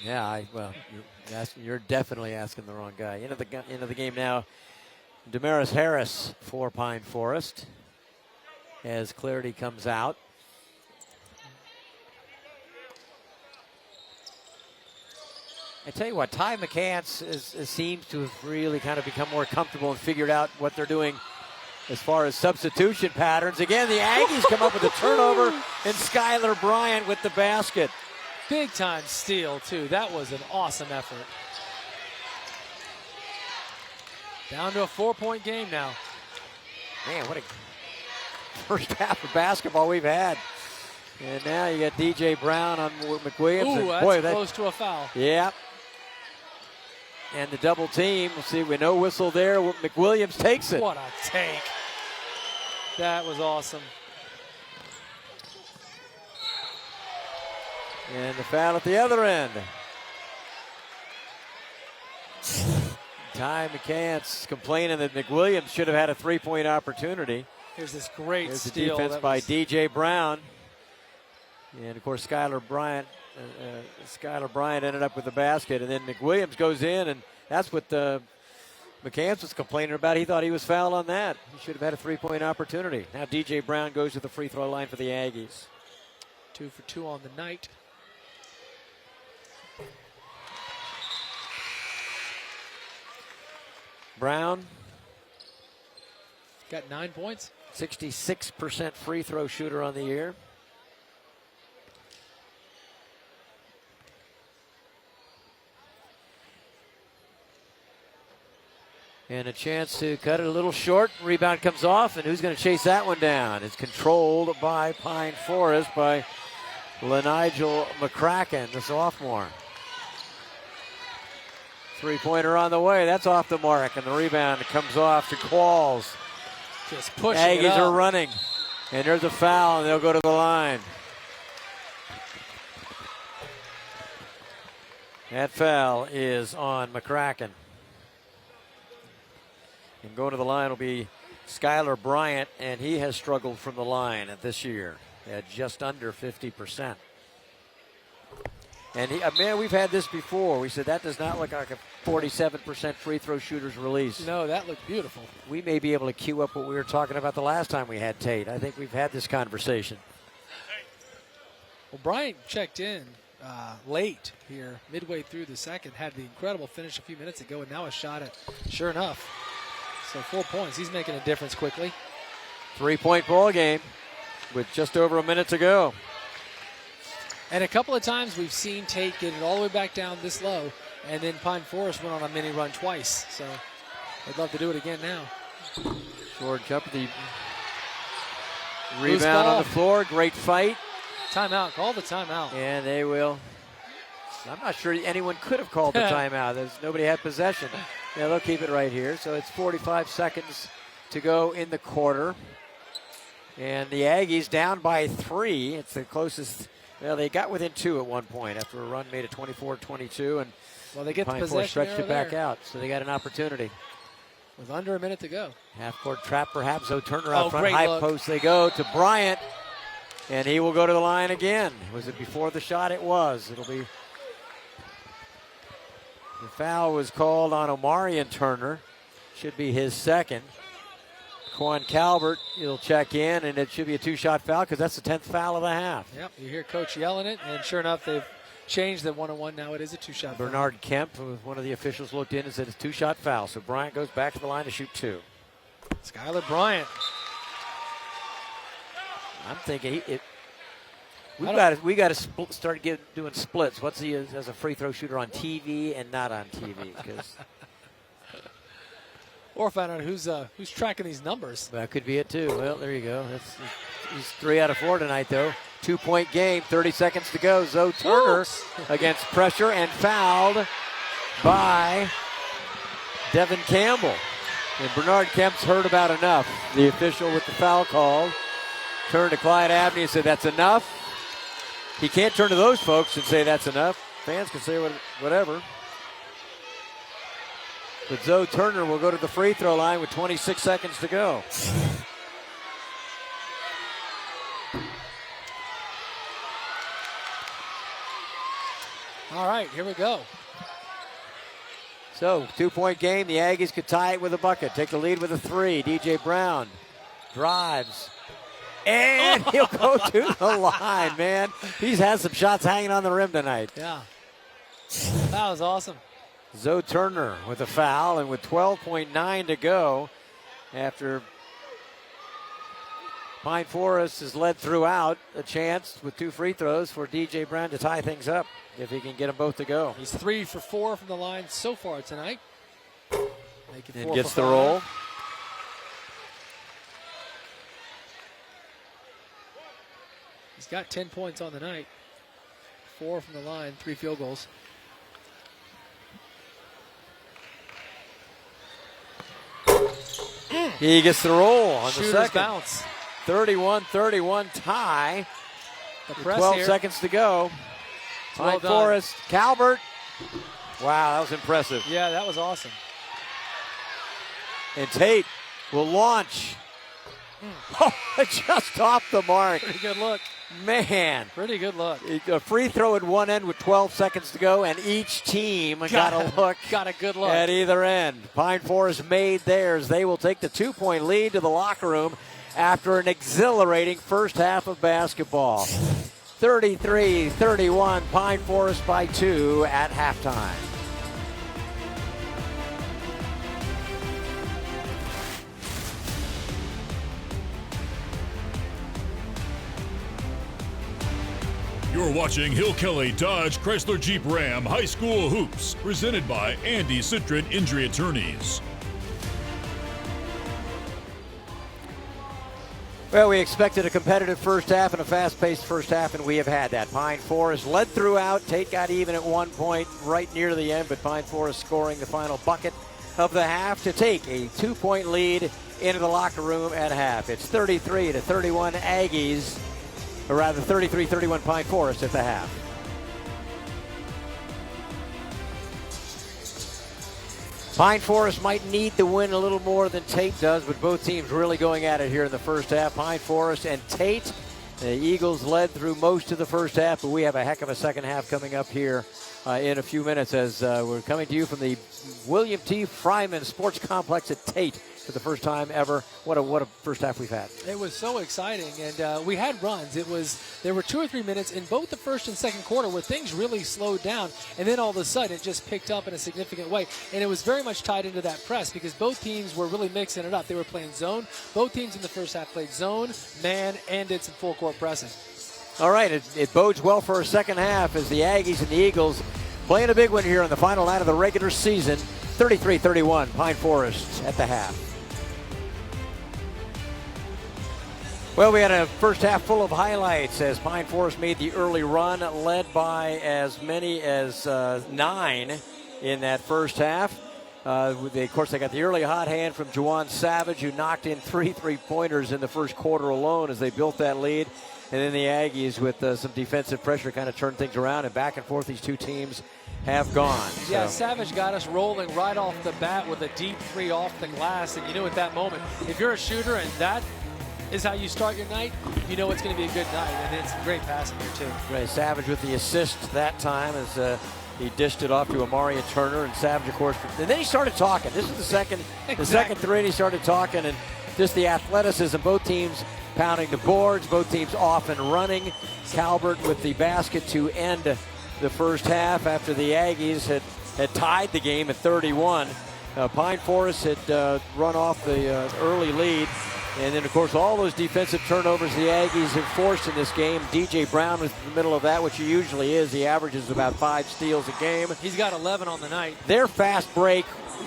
S2: Yeah, you're definitely asking the wrong guy. Into the game now. Damaris Harris for Pine Forest as Clarity comes out. I tell you what, Ty McCants seems to have really kind of become more comfortable and figured out what they're doing as far as substitution patterns. Again, the Aggies come up with a turnover, and Skylar Bryant with the basket.
S3: Big time steal, too. That was an awesome effort. Down to a 4-point game now.
S2: Man, what a first half of basketball we've had. And now you got DJ Brown on McWilliams.
S3: Ooh, that's close to a foul.
S2: Yeah. And the double team. We'll see. We no whistle there. McWilliams takes it.
S3: What a take. That was awesome.
S2: And the foul at the other end. Ty McCants complaining that McWilliams should have had a 3-point opportunity.
S3: Here's this great steal.
S2: The defense by DJ Brown. And, of course, Skylar Bryant ended up with the basket. And then McWilliams goes in, and that's what McCants was complaining about. He thought he was fouled on that. He should have had a 3-point opportunity. Now DJ Brown goes to the free throw line for the Aggies.
S3: 2 for 2 on the night.
S2: Brown.
S3: Got 9 points.
S2: 66% free throw shooter on the year. And a chance to cut it a little short. Rebound comes off, and who's going to chase that one down? It's controlled by Pine Forest by LaNigel McCracken, the sophomore. 3-pointer on the way. That's off the mark, and the rebound comes off to Qualls.
S3: Just pushing
S2: Aggies
S3: it up.
S2: are running, and there's a foul, and they'll go to the line. That foul is on McCracken. And going to the line will be Skylar Bryant, and he has struggled from the line this year at just under 50%. And man, we've had this before. We said that does not look like a 47% free throw shooter's release.
S3: No, that looked beautiful.
S2: We may be able to cue up what we were talking about the last time we had Tate. I think we've had this conversation.
S3: Well, Bryant checked in late here, midway through the second. Had the incredible finish a few minutes ago, and now a shot at, sure enough. So 4 points. He's making a difference quickly.
S2: 3-point ball game with just over a minute to go.
S3: And a couple of times we've seen Tate get it all the way back down this low, and then Pine Forest went on a mini run twice. So I'd love to do it again now.
S2: Short jump, the rebound on the floor. Great fight.
S3: Timeout. Call the timeout.
S2: And they will. I'm not sure anyone could have called the timeout. Nobody had possession. Yeah, they'll keep it right here. So it's 45 seconds to go in the quarter. And the Aggies down by 3. It's the closest. Well, they got within 2 at one point after a run made it 24-22. And
S3: well, they get the
S2: Pine
S3: possession.
S2: Forest stretched it back
S3: there.
S2: out. So they got an opportunity.
S3: With under a minute to go.
S2: Half-court trap perhaps. Zoe Turner out front.
S3: Great
S2: High
S3: look.
S2: post they go to Bryant. And he will go to the line again. Was it before the shot? It was. It'll be. The foul was called on Omarion Turner. Should be his second. Quan Talbert, he'll check in, and it should be a 2-shot foul because that's the 10th foul of the half.
S3: Yep, you hear Coach yelling it, and sure enough, they've changed the 1-on-1. Now it is a 2-shot foul.
S2: Bernard Kemp, one of the officials, looked in and said it's a 2-shot foul. So Bryant goes back to the line to shoot 2.
S3: Skylar Bryant.
S2: I'm thinking we got to start doing splits. What's he as a free throw shooter on TV and not on TV? Because
S3: or find out who's tracking these numbers.
S2: that could be it too. Well, there you go. He's 3 out of 4 tonight though. 2-point game. 30 seconds to go. Zoe Turner against pressure and fouled by Devin Campbell. And Bernard Kemp's heard about enough. The official with the foul call turned to Clyde Abney and said, "That's enough." He can't turn to those folks and say that's enough. Fans can say whatever. But Zoe Turner will go to the free throw line with 26 seconds to go.
S3: All right, here we go.
S2: So, 2-point game. The Aggies could tie it with a bucket. Take the lead with a 3. DJ Brown drives. And he'll go to the line, man. He's had some shots hanging on the rim tonight.
S3: Yeah. That was awesome.
S2: Zoe Turner with a foul, and with 12.9 to go after Pine Forest has led throughout, a chance with 2 free throws for DJ Brown to tie things up if he can get them both to go.
S3: He's 3 for 4 from the line so far tonight.
S2: And gets the roll.
S3: He's got 10 points on the night. 4 from the line, 3 field goals.
S2: He gets the roll on
S3: Shooter's
S2: the second.
S3: Bounce.
S2: 31-31 tie.
S3: The
S2: With
S3: press
S2: 12
S3: here.
S2: seconds to go.
S3: Well
S2: Pine
S3: done.
S2: Forest, Talbert. Wow, that was impressive.
S3: Yeah, that was awesome.
S2: And Tate will launch. Oh, just off the mark.
S3: Pretty good look.
S2: Man.
S3: Pretty good look.
S2: A free throw at one end with 12 seconds to go, and each team got a look.
S3: Got a good look.
S2: At either end. Pine Forest made theirs. They will take the 2-point lead to the locker room after an exhilarating first half of basketball. 33-31, Pine Forest by 2 at halftime.
S1: You're watching Hill Kelly Dodge Chrysler Jeep Ram High School Hoops, presented by Andy Citrin Injury Attorneys.
S2: Well, we expected a competitive first half and a fast-paced first half, and we have had that. Pine Forest led throughout. Tate got even at one point right near the end, but Pine Forest scoring the final bucket of the half to take a 2-point lead into the locker room at half. It's 33-31 Aggies, or rather 33-31 Pine Forest at the half. Pine Forest might need to win a little more than Tate does, but both teams really going at it here in the first half. Pine Forest and Tate. The Eagles led through most of the first half, but we have a heck of a second half coming up here in a few minutes as we're coming to you from the William T. Fryman Sports Complex at Tate for the first time ever. What a first half we've had.
S3: It was so exciting, and we had runs. There were 2 or 3 minutes in both the first and second quarter where things really slowed down, and then all of a sudden it just picked up in a significant way. And it was very much tied into that press because both teams were really mixing it up. They were playing zone. Both teams in the first half played zone, man, and did some full court pressing.
S2: All right, it bodes well for our second half as the Aggies and the Eagles playing a big one here in the final night of the regular season. 33-31, Pine Forest at the half. Well, we had a first half full of highlights as Pine Forest made the early run, led by as many as 9 in that first half. Of course, they got the early hot hand from Juwan Savage, who knocked in 3 3-pointers in the first quarter alone as they built that lead. And then the Aggies, with some defensive pressure, kind of turned things around, and back and forth these two teams have gone.
S3: Yeah, Savage got us rolling right off the bat with a deep 3 off the glass, and you knew at that moment, if you're a shooter and that is how you start your night, you know it's going to be a good night, and it's great passing here too.
S2: Right, Savage with the assist that time as he dished it off to Amaria Turner, and Savage, of course, and then he started talking. This is the second three, and he started talking, and just the athleticism, both teams pounding the boards, both teams off and running. Talbert with the basket to end the first half after the Aggies had tied the game at 31. Pine Forest had run off the early lead. And then, of course, all those defensive turnovers the Aggies have forced in this game. DJ Brown was in the middle of that, which he usually is. He averages about 5 steals a game.
S3: He's got 11 on the night.
S2: Their fast break,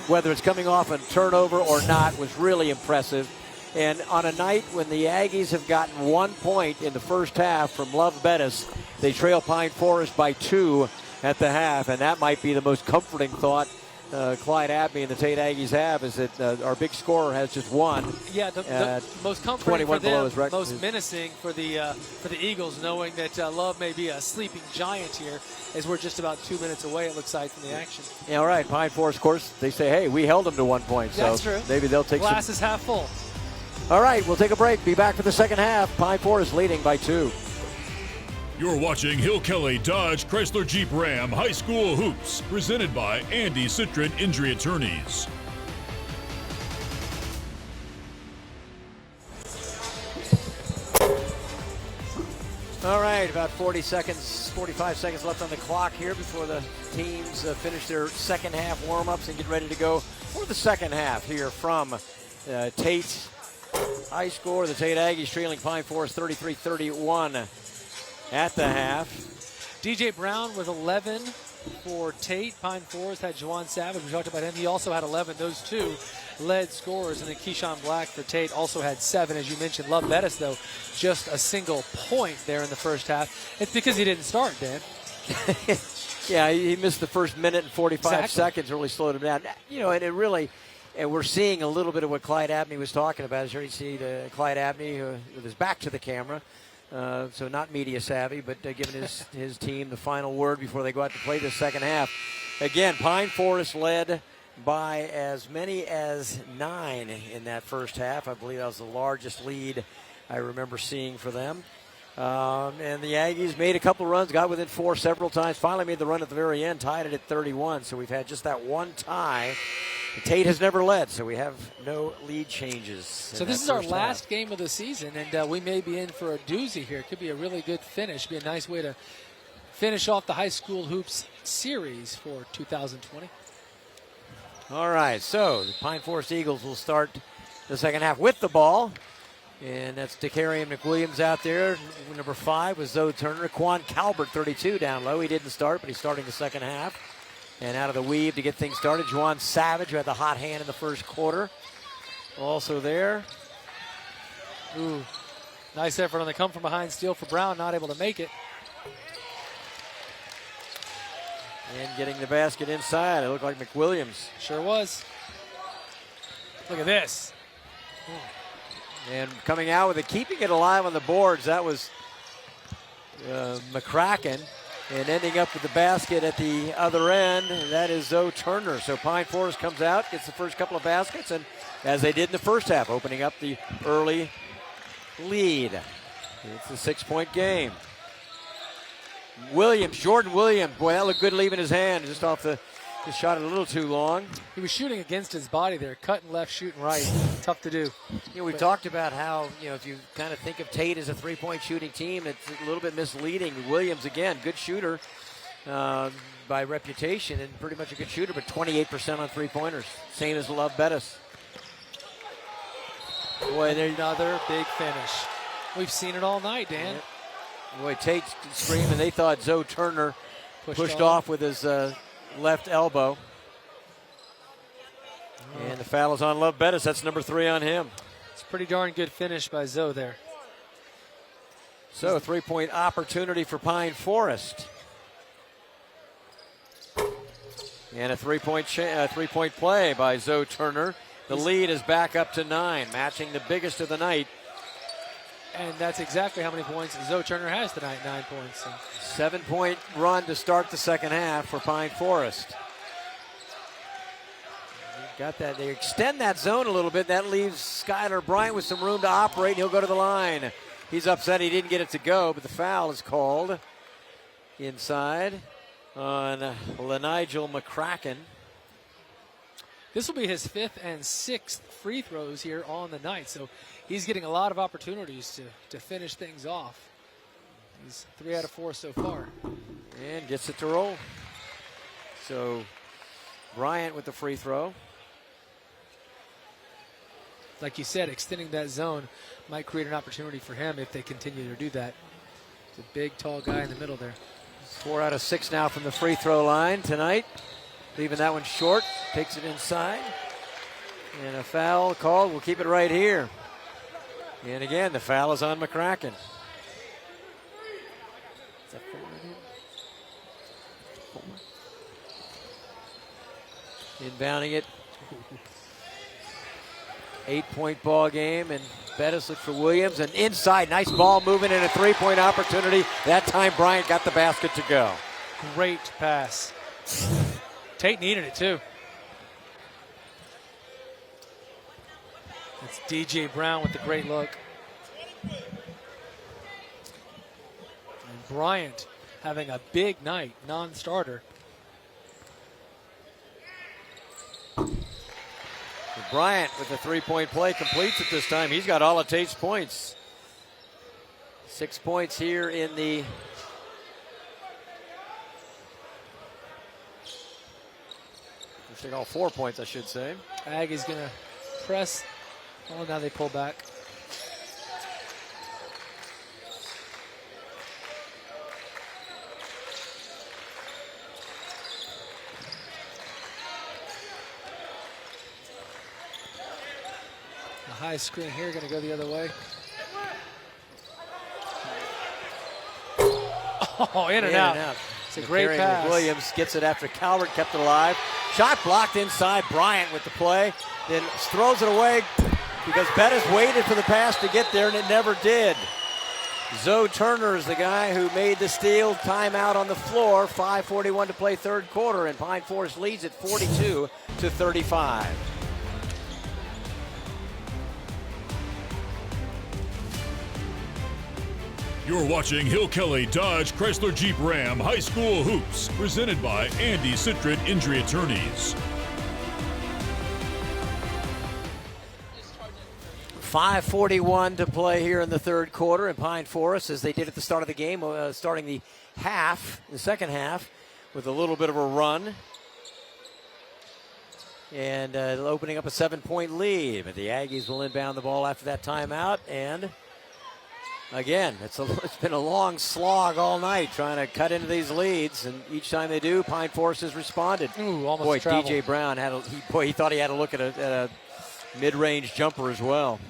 S2: whether it's coming off a turnover or not, was really impressive. And on a night when the Aggies have gotten 1 point in the first half from Love Bettis, they trail Pine Forest by 2 at the half. And that might be the most comforting thought Clyde Abney and the Tate Aggies have, is that our big scorer has just 1.
S3: Yeah, the most comforting for them, most menacing for the Eagles, knowing that Love may be a sleeping giant here, as we're just about 2 minutes away, it looks like, from the action.
S2: Yeah, all right. Pine Forest, of course, they say, hey, we held them to 1 point. So
S3: that's true.
S2: Maybe they'll take
S3: Glass is half full.
S2: All right, we'll take a break. Be back for the second half. Pine Forest leading by 2.
S1: You're watching Hill Kelly Dodge Chrysler Jeep Ram High School Hoops, presented by Andy Citrin Injury Attorneys.
S2: All right, about 45 seconds left on the clock here before the teams finish their second half warm-ups and get ready to go for the second half here from Tate High School. The Tate Aggies trailing Pine Forest 33-31 at the half.
S3: DJ Brown with 11 for Tate. Pine Forest had Juwan Savage. We talked about him. He also had 11. Those two led scorers. And then Keyshawn Black for Tate also had 7. As you mentioned, Love Bettis, though, just a single point there in the first half. It's because he didn't start, Dan.
S2: Yeah, he missed the first minute and 45 seconds, really slowed him down. You know, and it really, and we're seeing a little bit of what Clyde Abney was talking about. As you see Clyde Abney with his back to the camera. So not media savvy, but giving his team the final word before they go out to play the second half. Again, Pine Forest led by as many as 9 in that first half. I believe that was the largest lead I remember seeing for them. And the Aggies made a couple runs, got within 4 several times, finally made the run at the very end, tied it at 31. So we've had just that one tie. Tate has never led, so we have no lead changes.
S3: So this is our last game of the season, and we may be in for a doozy here. It could be a really good finish. Be a nice way to finish off the high school hoops series for 2020.
S2: All right, so the Pine Forest Eagles will start the second half with the ball. And that's Darien McWilliams out there. Number 5 was Zoe Turner. Quan Talbert, 32, down low. He didn't start, but he's starting the second half. And out of the weave to get things started, Juwan Savage, who had the hot hand in the first quarter. Also there.
S3: Ooh, nice effort on the come from behind steal for Brown, not able to make it.
S2: And getting the basket inside, it looked like McWilliams.
S3: Sure was. Look at this.
S2: And coming out with it, keeping it alive on the boards, that was McCracken. And ending up with the basket at the other end, that is Zoe Turner. So Pine Forest comes out, gets the first couple of baskets, and as they did in the first half, opening up the early lead. It's a 6-point game. Jordan Williams, boy, that looked good leaving his hand just off the He shot it a little too long.
S3: He was shooting against his body there, cutting left, shooting right. Tough to do.
S2: We talked about how, if you kind of think of Tate as a three-point shooting team, it's a little bit misleading. Williams, again, good shooter by reputation and pretty much a good shooter, but 28% on three-pointers. Same as Love Bettis.
S3: Boy, there's another big finish. We've seen it all night, Dan.
S2: Yeah. Boy, Tate's screaming. They thought Zoe Turner pushed off with his left elbow. And the foul is on Love Bettis. That's number 3 on him.
S3: It's a pretty darn good finish by Zoe there.
S2: So, a three-point opportunity for Pine Forest. And a three-point play by Zoe Turner. The lead is back up to 9, matching the biggest of the night.
S3: And that's exactly how many points Zoe Turner has tonight, 9 points. So.
S2: 7-point run to start the second half for Pine Forest. Got that. They extend that zone a little bit. That leaves Skylar Bryant with some room to operate. He'll go to the line. He's upset he didn't get it to go, but the foul is called inside on LaNigel McCracken.
S3: This will be his 5th and 6th free throws here on the night, so he's getting a lot of opportunities to finish things off. He's 3 out of 4 so far.
S2: And gets it to roll. So Bryant with the free throw.
S3: Like you said, extending that zone might create an opportunity for him if they continue to do that. He's a big, tall guy in the middle there.
S2: 4 out of 6 now from the free throw line tonight. Leaving that one short. Takes it inside. And a foul called. We'll keep it right here. And again, the foul is on McCracken. Is that 4 right here? 4. Inbounding it. 8-point ball game, and Bettis looked for Williams, and inside, nice ball movement and a three-point opportunity. That time Bryant got the basket to go.
S3: Great pass. Tate needed it too. It's DJ Brown with the great look. And Bryant having a big night, non-starter.
S2: Bryant with the three-point play completes it this time. He's got all of Tate's points. 6 points here in the all 4 points, I should say.
S3: Aggie's going to press. Oh, now they pull back. The high screen here going to go the other way. Oh, in and out. It's a great pass.
S2: Williams gets it after Calvert kept it alive. Shot blocked inside. Bryant with the play. Then throws it away because Bettis waited for the pass to get there, and it never did. Zoe Turner is the guy who made the steal. Timeout on the floor. 5:41 to play third quarter, and Pine Forest leads at 42-35.
S1: You're watching Hill Kelly Dodge Chrysler Jeep Ram High School Hoops, presented by Andy Citrin Injury Attorneys.
S2: 5:41 to play here in the third quarter, and Pine Forest, as they did at the start of the game, starting the second half, with a little bit of a run. And opening up a 7-point lead. But the Aggies will inbound the ball after that timeout, and again, it's been a long slog all night trying to cut into these leads, and each time they do, Pine Forest has responded.
S3: Ooh, almost
S2: boy,
S3: travel.
S2: DJ Brown he thought he had to look at a mid-range jumper as well.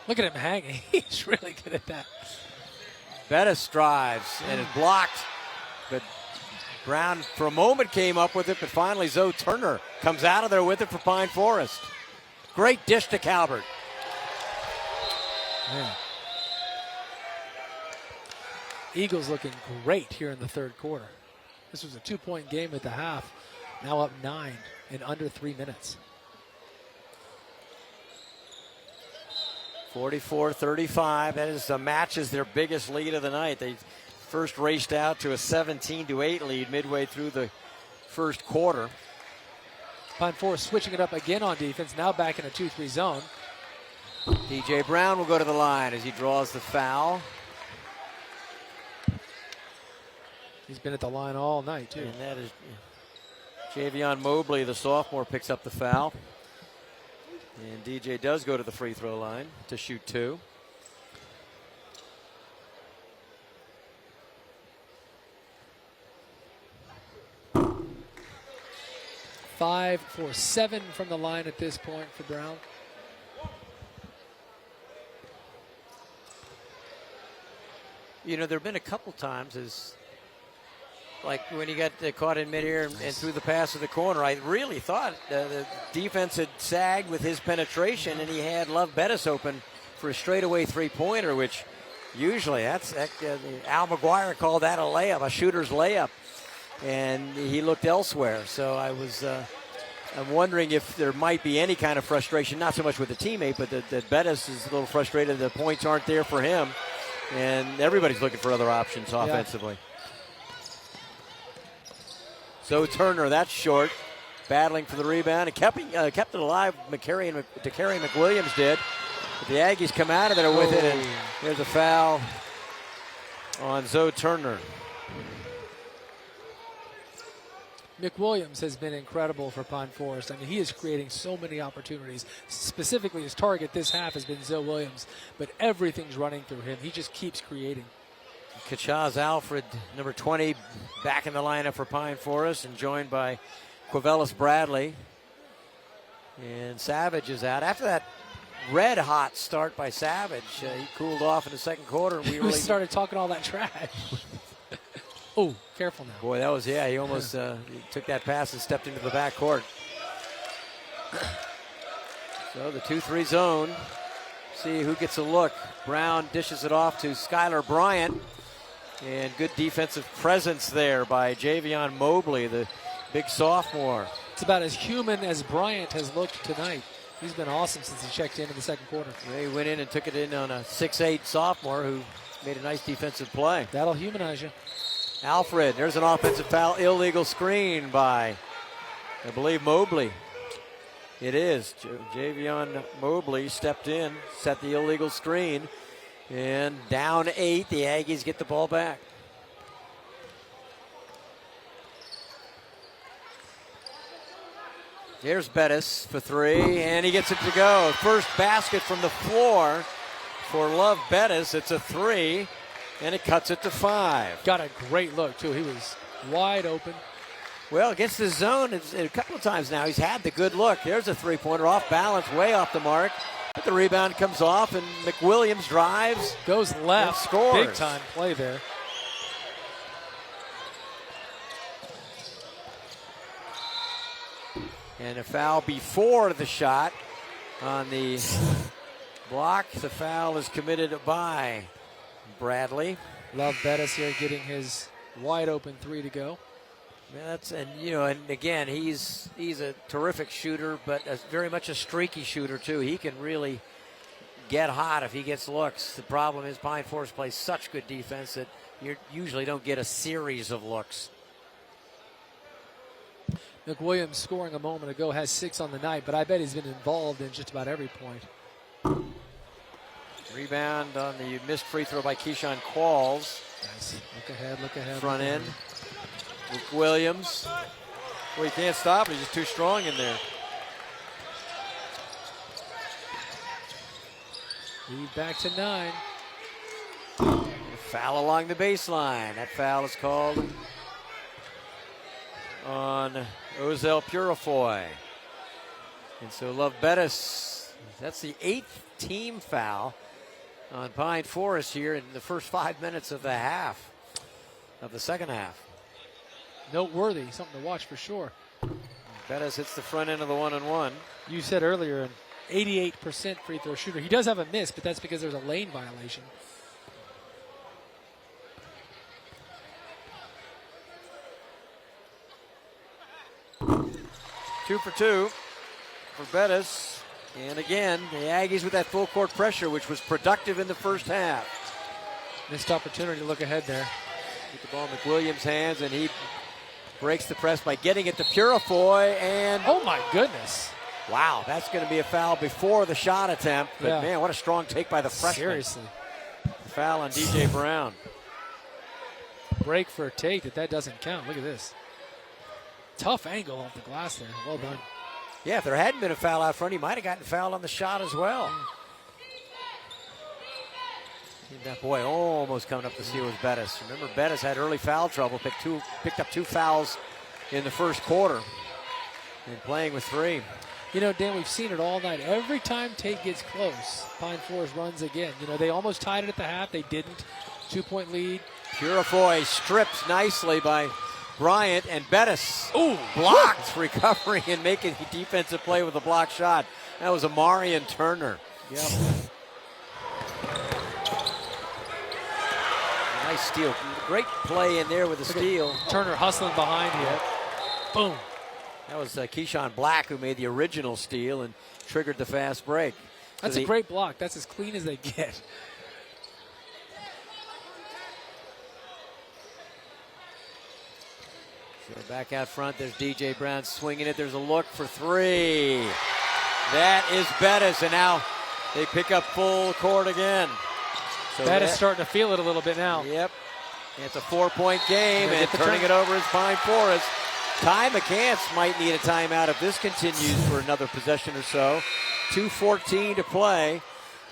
S3: Look at him hanging. He's really good at that.
S2: Bettis drives and is blocked, but Brown for a moment came up with it, but finally Zoe Turner comes out of there with it for Pine Forest. Great dish to Calvert.
S3: Man. Eagles looking great here in the third quarter. This was a 2-point game at the half. Now up 9 in under 3 minutes.
S2: 44-35. That matches their biggest lead of the night. They first raced out to a 17-8 lead midway through the first quarter.
S3: Pine Forest switching it up again on defense, now back in a 2-3 zone.
S2: DJ Brown will go to the line as he draws the foul.
S3: He's been at the line all night, too.
S2: And that is Javion Mobley, the sophomore, picks up the foul. And DJ does go to the free throw line to shoot 2.
S3: 5 for 7 from the line at this point for Brown.
S2: You know, there have been a couple times like when he got caught in midair and threw the pass to the corner, I really thought the defense had sagged with his penetration, and he had Love Bettis open for a straightaway three-pointer, which usually Al McGuire called that a layup, a shooter's layup, and he looked elsewhere. So I'm wondering if there might be any kind of frustration, not so much with the teammate, but that Bettis is a little frustrated the points aren't there for him, and everybody's looking for other options offensively. Yeah. So Turner, that's short, battling for the rebound and kept it alive. DeCarry McWilliams did. But the Aggies come out of there with it, and there's a foul on Zoe Turner.
S3: McWilliams has been incredible for Pine Forest. I mean, he is creating so many opportunities. Specifically, his target this half has been Zoe Williams, but everything's running through him. He just keeps creating.
S2: Kachaz Alfred, number 20, back in the lineup for Pine Forest and joined by Quavelis Bradley. And Savage is out. After that red-hot start by Savage, he cooled off in the second quarter. And we really
S3: started talking all that trash. Oh, careful now.
S2: Boy, that was, he almost he took that pass and stepped into the backcourt. So the 2-3 zone. See who gets a look. Brown dishes it off to Skylar Bryant. And good defensive presence there by Javion Mobley, the big sophomore.
S3: It's about as human as Bryant has looked tonight. He's been awesome since he checked in the second quarter.
S2: They went in and took it in on a 6'8 sophomore who made a nice defensive play.
S3: That'll humanize you.
S2: Alfred, there's an offensive foul, illegal screen by, I believe, Mobley. It is. Javion Mobley stepped in, set the illegal screen. And down 8, the Aggies get the ball back. Here's Bettis for 3, and he gets it to go. First basket from the floor for Love Bettis. It's a 3, and it cuts it to 5.
S3: Got a great look, too. He was wide open.
S2: Well, against the zone, a couple of times now, he's had the good look. There's a three-pointer off balance, way off the mark. But the rebound comes off, and McWilliams drives.
S3: Goes left.
S2: Scores.
S3: Big time play there.
S2: And a foul before the shot on the block. The foul is committed by Bradley.
S3: Love Bettis here getting his wide open 3 to go.
S2: Yeah, and again, he's a terrific shooter, but very much a streaky shooter too. He can really get hot if he gets looks. The problem is Pine Forest plays such good defense that you usually don't get a series of looks.
S3: McWilliams scoring a moment ago has 6 on the night, but I bet he's been involved in just about every point.
S2: Rebound on the missed free throw by Keyshawn Qualls.
S3: Nice. Look ahead.
S2: Front end. Williams. Well, he can't stop it. He's just too strong in there.
S3: Lead back to 9.
S2: Foul along the baseline. That foul is called on Ozel Purifoy. And so Love Bettis, that's the 8th team foul on Pine Forest here in the first 5 minutes of the second half.
S3: Noteworthy, something to watch for sure.
S2: Bettis hits the front end of the 1-on-1.
S3: You said earlier, an 88% free throw shooter. He does have a miss, but that's because there's a lane violation.
S2: Two for 2 for Bettis. And again, the Aggies with that full court pressure, which was productive in the first half.
S3: Missed opportunity to look ahead there.
S2: Get the ball in McWilliams' hands, and he breaks the press by getting it to Purifoy, and
S3: Oh my goodness.
S2: wow, that's going to be a foul before the shot attempt. But
S3: Yeah.
S2: man, what a strong take by the freshman.
S3: Seriously.
S2: Foul on DJ Brown.
S3: Break for Tate that doesn't count. Look at this. Tough angle off the glass there. Well done.
S2: Yeah, if there hadn't been a foul out front, he might have gotten fouled on the shot as well. That boy almost coming up to steal was Bettis. Remember, Bettis had early foul trouble, picked up 2 fouls in the first quarter, and playing with 3.
S3: You know, Dan, we've seen it all night. Every time Tate gets close, Pine Forest runs again. You know, they almost tied it at the half. They didn't. 2-point lead.
S2: Purifoy strips nicely by Bryant, and Bettis
S3: Ooh,
S2: blocked, recovering and making a defensive play with a block shot. That was Amarian Turner.
S3: Yep.
S2: Nice steal. Great play in there with the steal.
S3: Turner hustling behind here. Boom.
S2: That was Keyshawn Black who made the original steal and triggered the fast break.
S3: That's a great block. That's as clean as they get.
S2: So back out front, there's DJ Brown swinging it. There's a look for 3. That is Bettis, and now they pick up full court again. So
S3: Bettis starting to feel it a little bit now.
S2: Yep. It's a 4-point game,
S3: Gonna
S2: and
S3: get the
S2: turning
S3: turn.
S2: it over is Pine Forest. Ty McCants might need a timeout if this continues for another possession or so. 2:14 to play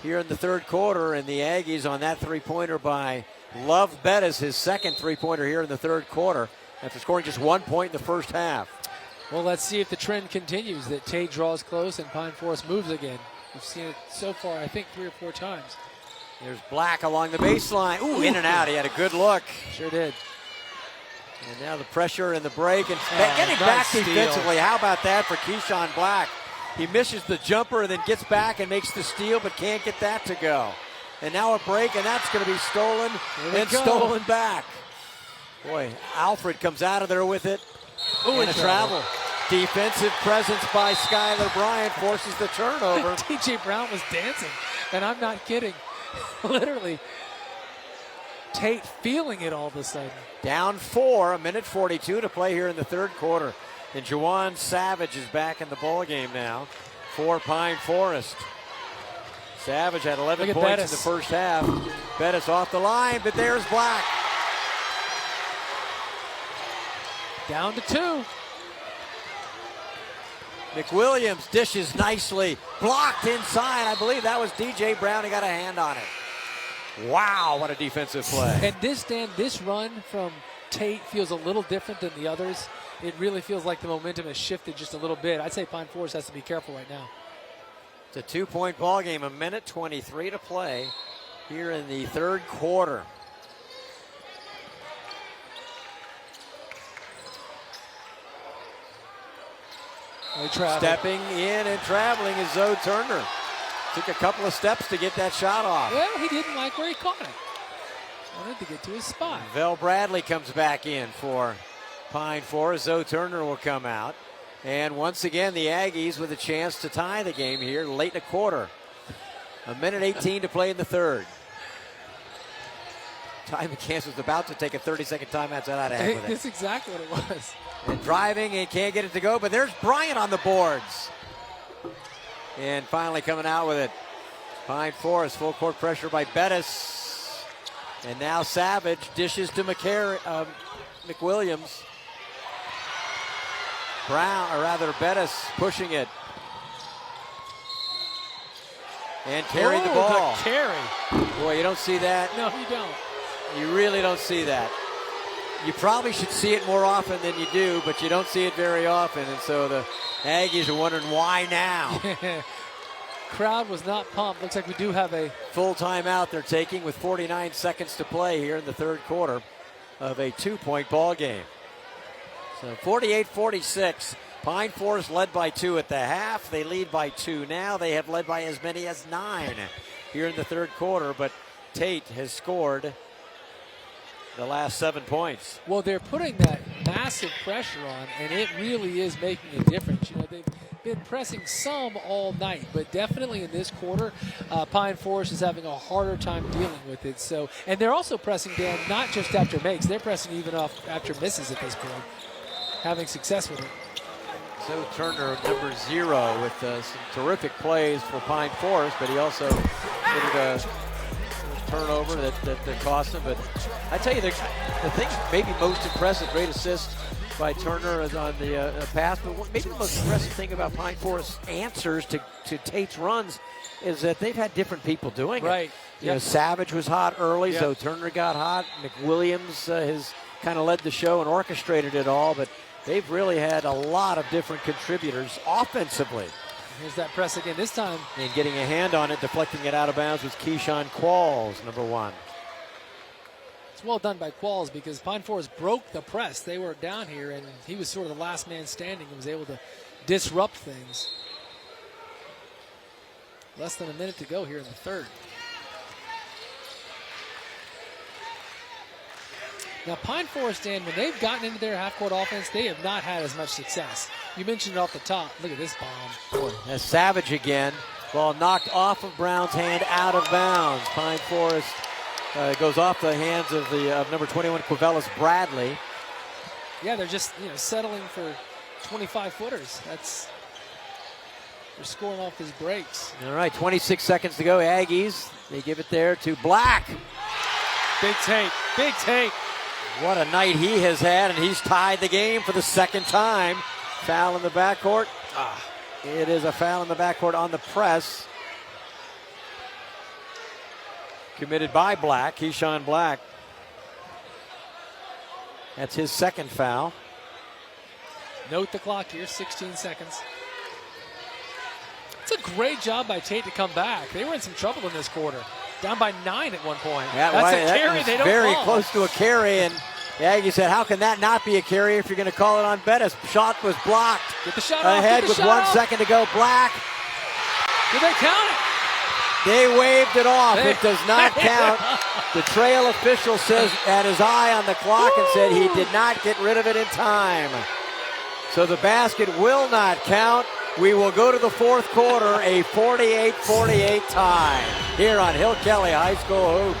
S2: here in the third quarter, and the Aggies on that three-pointer by Love Bettis, his second three-pointer here in the third quarter, after scoring just 1 point in the first half.
S3: Well, let's see if the trend continues, that Tate draws close and Pine Forest moves again. We've seen it so far, I think, 3 or 4 times.
S2: There's Black along the baseline. Ooh, in and out. He had a good look.
S3: Sure did.
S2: And now the pressure and the break. And getting
S3: nice
S2: back
S3: steal.
S2: defensively. How about that for Keyshawn Black? He misses the jumper and then gets back and makes the steal, but can't get that to go. And now a break, and that's going to be stolen and stolen back. Boy, Alfred comes out of there with it.
S3: Ooh,
S2: and a travel. Defensive presence by Skylar Bryant forces the turnover.
S3: DJ Brown was dancing, and I'm not kidding. Literally, Tate feeling it all of a sudden.
S2: Down 4, 1:42 to play here in the third quarter. And Juwan Savage is back in the ball game now for Pine Forest. Savage had 11
S3: Look at
S2: points
S3: Bettis.
S2: in the first half. Bettis off the line, but there's Black.
S3: Down to 2.
S2: McWilliams dishes nicely. Blocked inside. I believe that was DJ Brown. He got a hand on it. Wow, what a defensive play.
S3: And this run from Tate feels a little different than the others. It really feels like the momentum has shifted just a little bit. I'd say Pine Forest has to be careful right now.
S2: It's a 2-point ball game, 1:23 to play here in the third quarter. Stepping in and traveling is Zoe Turner. Took a couple of steps to get that shot off.
S3: Well, he didn't like where he caught it. Wanted to get to his spot.
S2: Vel Bradley comes back in for Pine Forest. Zoe Turner will come out. And once again, the Aggies with a chance to tie the game here late in the quarter. 1:18 to play in the third. Ty McCants was about to take a 30-second timeout, so I'd have with it.
S3: That's exactly what it was.
S2: And driving and can't get it to go, but there's Bryant on the boards. And finally coming out with it. Pine Forest, full court pressure by Bettis. And now Savage dishes to McWilliams. Brown, or rather Bettis, pushing it. And carried the ball.
S3: The carry.
S2: Boy, you don't see that.
S3: No, you don't.
S2: You really don't see that. You probably should see it more often than you do, but you don't see it very often. And so the Aggies are wondering why now.
S3: Crowd was not pumped. Looks like we do have a
S2: Full timeout they're taking with 49 seconds to play here in the third quarter of a 2-point ball game. So 48-46. Pine Forest led by 2 at the half. They lead by 2 now. They have led by as many as 9 here in the third quarter, but Tate has scored the last 7 points.
S3: Well, they're putting that massive pressure on, and it really is making a difference. You know, been pressing some all night, but definitely in this quarter, Pine Forest is having a harder time dealing with it. So, and they're also pressing, Dan, not just after makes, they're pressing even off after misses at this point, having success with it.
S2: So Turner, number 0, with some terrific plays for Pine Forest, but he also did a turnover that cost him. But I tell you, the thing maybe most impressive, great assist by Turner is on the pass, but maybe the most impressive thing about Pine Forest's answers to Tate's runs is that they've had different people doing it. You know, Savage was hot early, so Turner got hot. McWilliams has kind of led the show and orchestrated it all, but they've really had a lot of different contributors offensively.
S3: Here's that press again this time.
S2: And getting a hand on it, deflecting it out of bounds was Keyshawn Qualls, number 1.
S3: It's well done by Qualls because Pine Forest broke the press. They were down here, and he was sort of the last man standing and was able to disrupt things. Less than a minute to go here in the third. Now, Pine Forest, Dan, when they've gotten into their half-court offense, they have not had as much success. You mentioned it off the top. Look at this bomb.
S2: Boy, that's Savage again. Ball knocked off of Brown's hand, out of bounds. Pine Forest goes off the hands of number 21, Quavelis Bradley.
S3: Yeah, they're just settling for 25-footers. They're scoring off his breaks.
S2: All right, 26 seconds to go. Aggies, they give it there to Black.
S3: Big Tate, big Tate.
S2: What a night he has had, and he's tied the game for the second time. Foul in the backcourt. It is a foul in the backcourt on the press. Committed by Black, Keyshawn Black. That's his second foul.
S3: Note the clock here, 16 seconds. It's a great job by Tate to come back. They were in some trouble in this quarter. Down by 9 at one point.
S2: That's a carry they don't very call. Close to a carry, and the Aggies said, how can that not be a carry if you're going to call it on Bettis? Shot was blocked.
S3: Get the shot
S2: ahead
S3: off.
S2: With 1 second to go. Black.
S3: Did they count it?
S2: They waved it off. It does not count. The trail official says, had his eye on the clock and said he did not get rid of it in time. So the basket will not count. We will go to the fourth quarter, a 48-48 tie here on Hill Kelly High School Hoops.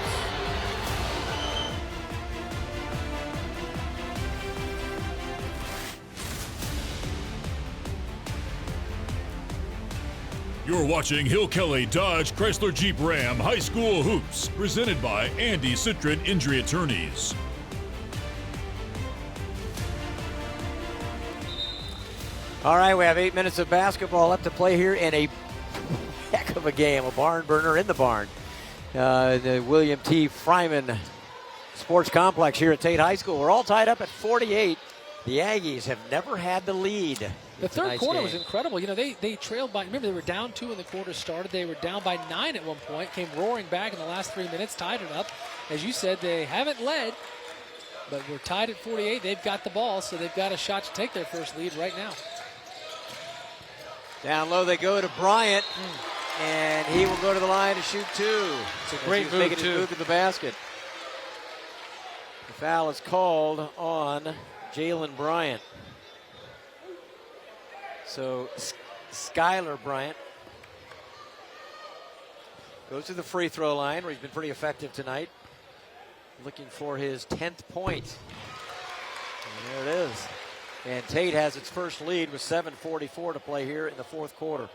S1: You're watching Hill Kelly Dodge Chrysler Jeep Ram High School Hoops, presented by Andy Citrin Injury Attorneys.
S2: All right, we have 8 minutes of basketball left to play here in a heck of a game, a barn burner in the barn. The William T. Fryman Sports Complex here at Tate High School. We're all tied up at 48. The Aggies have never had the lead.
S3: The third quarter was incredible. They trailed by, remember, they were down 2 when the quarter started. They were down by 9 at one point, came roaring back in the last 3 minutes, tied it up. As you said, they haven't led, but we're tied at 48. They've got the ball, so they've got a shot to take their first lead right now.
S2: Down low they go to Bryant, and he will go to the line to shoot 2.
S3: It's a great move,
S2: making his move to the basket. The foul is called on Jalen Bryant. So Skylar Bryant goes to the free throw line, where he's been pretty effective tonight, looking for his 10th point. And there it is. And Tate has its first lead with 7:44 to play here in the fourth quarter.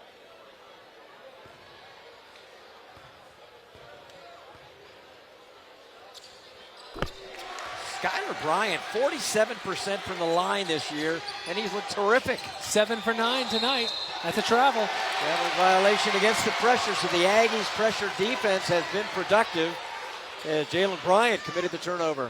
S2: Skylar Bryant, 47% from the line this year, and he's looked terrific.
S3: 7 for 9 tonight. That's a travel.
S2: Travel violation against the pressure, so the Aggies' pressure defense has been productive. Jalen Bryant committed the turnover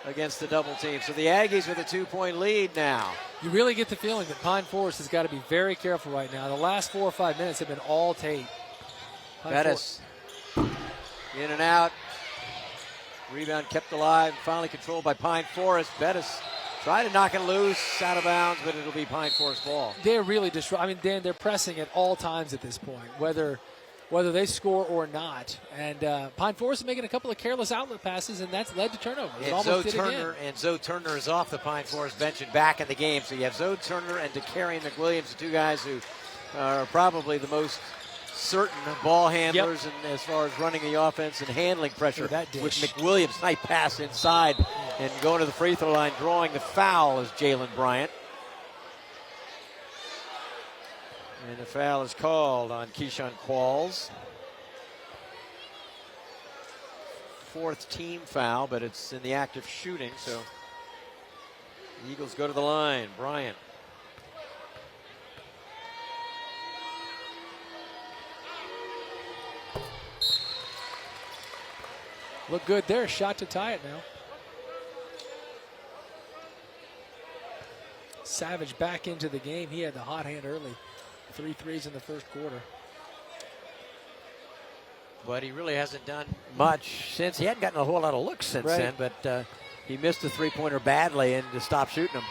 S2: against the double team. So the Aggies with a 2-point lead now.
S3: You really get the feeling that Pine Forest has got to be very careful right now. The last 4 or 5 minutes have been all Tate.
S2: Bettis in and out. Rebound kept alive, finally controlled by Pine Forest. Bettis tried to knock it loose, out of bounds, but it'll be Pine Forest ball.
S3: They're really Dan, they're pressing at all times at this point, whether whether they score or not. And Pine Forest is making a couple of careless outlet passes, and that's led to turnovers.
S2: Zoe Turner is off the Pine Forest bench and back in the game. So you have Zoe Turner and DeCarrion McWilliams, the two guys who are probably the most certain ball handlers and as far as running the offense and handling pressure. With McWilliams, nice pass inside and going to the free throw line, drawing the foul is Jalen Bryant. And the foul is called on Keyshawn Qualls. Fourth team foul, but it's in the act of shooting, so the Eagles go to the line. Bryant.
S3: Look good there. Shot to tie it now. Savage back into the game. He had the hot hand early. 3 threes in the first quarter.
S2: But he really hasn't done much since. He hadn't gotten a whole lot of looks since then, but he missed the three-pointer badly and to stop shooting him.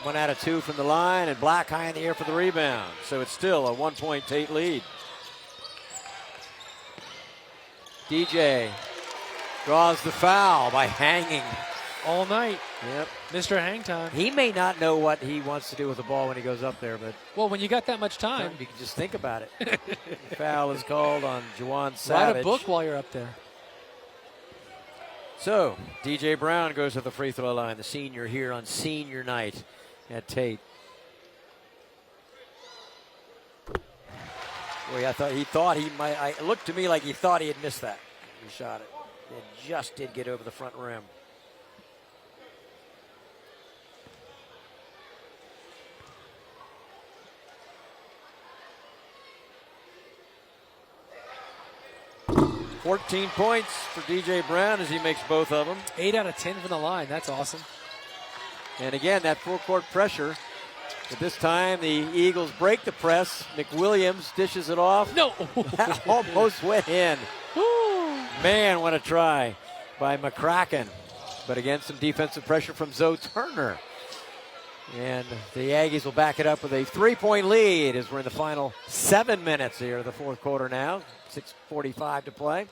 S2: 1 out of 2 from the line, and Black high in the air for the rebound. So it's still a 1-point Tate lead. DJ draws the foul by hanging.
S3: All night.
S2: Yep.
S3: Mr. Hang Time.
S2: He may not know what he wants to do with the ball when he goes up there, but
S3: well, when you got that much time,
S2: you can just think about it. The foul is called on Juwan Savage.
S3: Write a book while you're up there.
S2: So, DJ Brown goes to the free throw line, the senior here on senior night at Tate. Boy, he thought he might. It looked to me like he thought he had missed that. He shot it. It just did get over the front rim. $14 points for DJ Brown as he makes both of them.
S3: 8 out of 10 from the line. That's awesome.
S2: And again, that full-court pressure. But this time, the Eagles break the press. McWilliams dishes it off.
S3: No!
S2: That almost went in. Man, what a try by McCracken. But again, some defensive pressure from Zoe Turner. And the Aggies will back it up with a 3-point lead as we're in the final 7 minutes here of the fourth quarter now. 6:45 to play.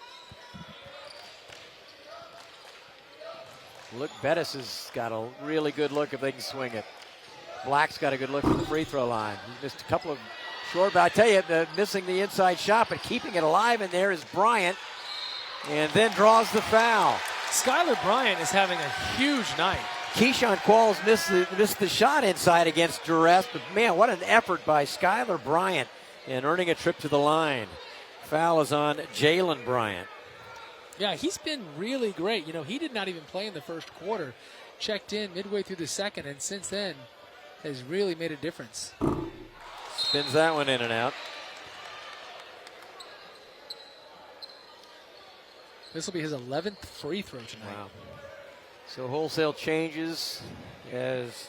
S2: Look, Bettis has got a really good look if they can swing it. Black's got a good look from the free throw line. He missed a couple of short, but I tell you, missing the inside shot, but keeping it alive in there is Bryant. And then draws the foul.
S3: Skylar Bryant is having a huge night.
S2: Keyshawn Qualls missed the shot inside against duress, but man, what an effort by Skylar Bryant in earning a trip to the line. Foul is on Jalen Bryant.
S3: Yeah, he's been really great. You know, he did not even play in the first quarter. Checked in midway through the second, and since then has really made a difference.
S2: Spins that one in and out.
S3: This will be his 11th free throw tonight.
S2: Wow. So wholesale changes as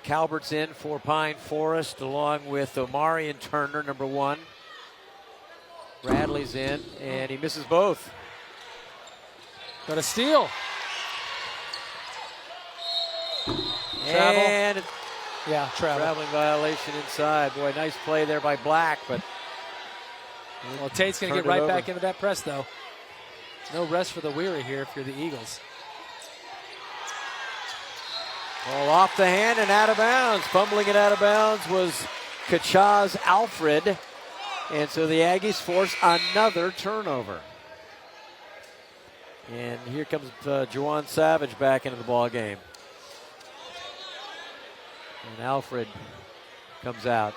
S2: Calbert's in for Pine Forest along with Omari and Turner, number 1. Bradley's in, and he misses both.
S3: Got a steal.
S2: And
S3: yeah,
S2: traveling violation inside. Boy, nice play there by Black, but
S3: well, Tate's going to get right back into that press, though. No rest for the weary here if you're the Eagles.
S2: Ball off the hand and out of bounds. Fumbling it out of bounds was Kachaz Alfred. And so the Aggies force another turnover. And here comes Juwan Savage back into the ball game. And Alfred comes out.